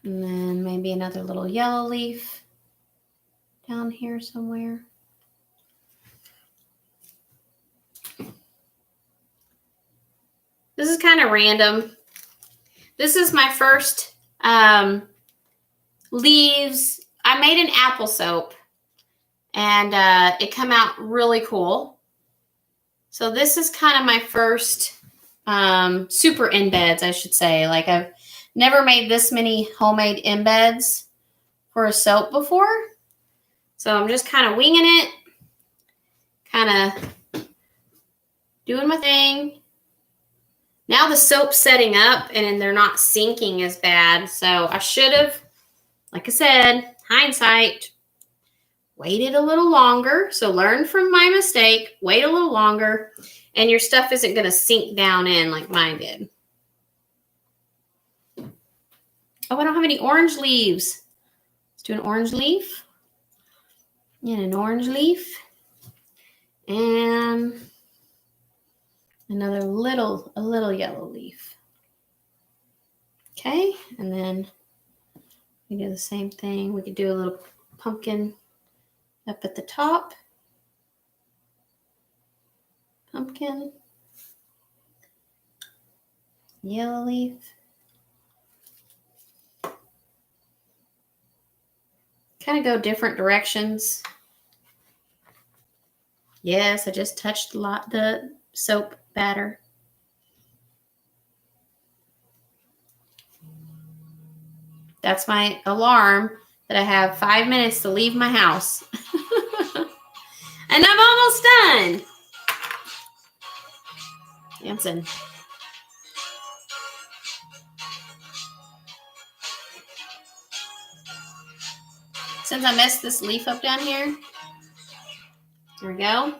And then maybe another little yellow leaf down here somewhere. This is kind of random. This is my first leaves. I made an apple soap and it came out really cool. So this is kind of my first super embeds, I should say. Like I've never made this many homemade embeds for a soap before. So I'm just kind of winging it, kind of doing my thing. Now the soap's setting up and they're not sinking as bad. So I should have, like I said, hindsight, waited a little longer. So learn from my mistake, wait a little longer, and your stuff isn't going to sink down in like mine did. Oh, I don't have any orange leaves. Let's do an orange leaf and an orange leaf and another a little yellow leaf. Okay, and then we do the same thing. We could do a little pumpkin up at the top. Pumpkin, yellow leaf. Kind of go different directions. Yes, I just touched the soap batter. That's my alarm that I have 5 minutes to leave my house. And I'm almost done. Hanson. Since I messed this leaf up down here, here we go.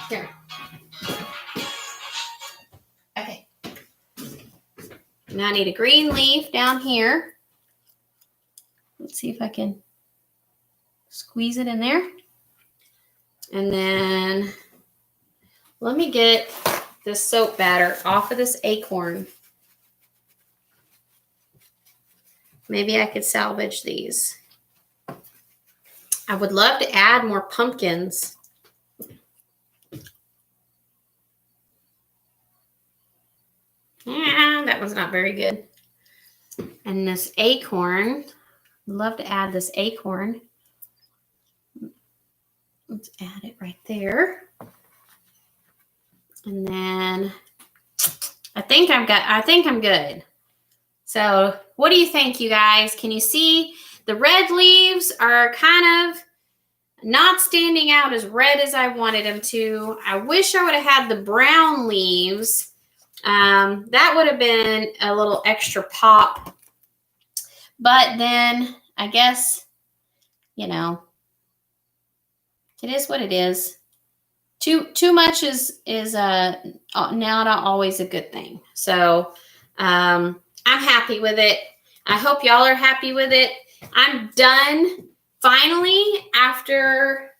Here. Okay. Now I need a green leaf down here. Let's see if I can squeeze it in there. And then let me get this soap batter off of this acorn. Maybe I could salvage these. I would love to add more pumpkins. Yeah, that one's not very good. And this acorn, I'd love to add this acorn. Let's add it right there. And then I think I'm good. So what do you think, you guys? Can you see the red leaves are kind of not standing out as red as I wanted them to. I wish I would have had the brown leaves. That would have been a little extra pop. But then I guess, you know, it is what it is. Too much is not always a good thing. So I'm happy with it. I hope y'all are happy with it. I'm done finally after,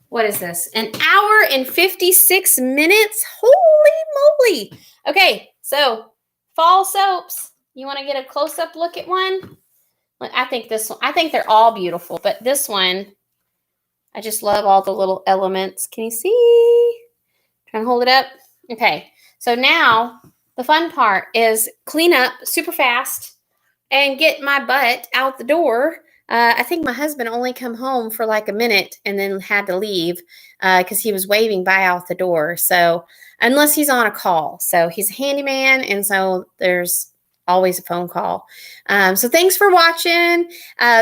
what is this? An hour and 56 minutes. Holy moly. Okay, so fall soaps. You want to get a close-up look at one? I think this one, I think they're all beautiful, but this one, I just love all the little elements. Can you see? Try and hold it up. Okay, so now the fun part is clean up super fast and get my butt out the door. I think my husband only come home for like a minute and then had to leave because he was waving by out the door. So unless he's on a call. So he's a handyman, and so there's always a phone call. So thanks for watching.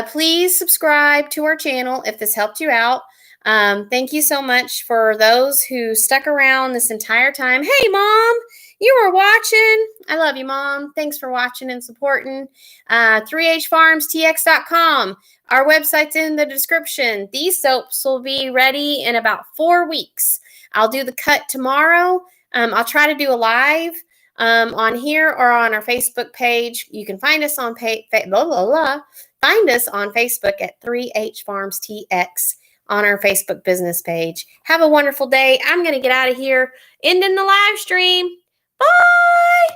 Please subscribe to our channel if this helped you out. Thank you so much for those who stuck around this entire time. Hey, Mom, you were watching. I love you, Mom. Thanks for watching and supporting. 3hfarmstx.com. Our website's in the description. These soaps will be ready in about 4 weeks. I'll do the cut tomorrow. I'll try to do a live on here or on our Facebook page. You can find us on find us on Facebook at 3hfarmstx on our Facebook business page. Have a wonderful day. I'm going to get out of here, ending the live stream. Bye.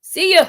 See ya.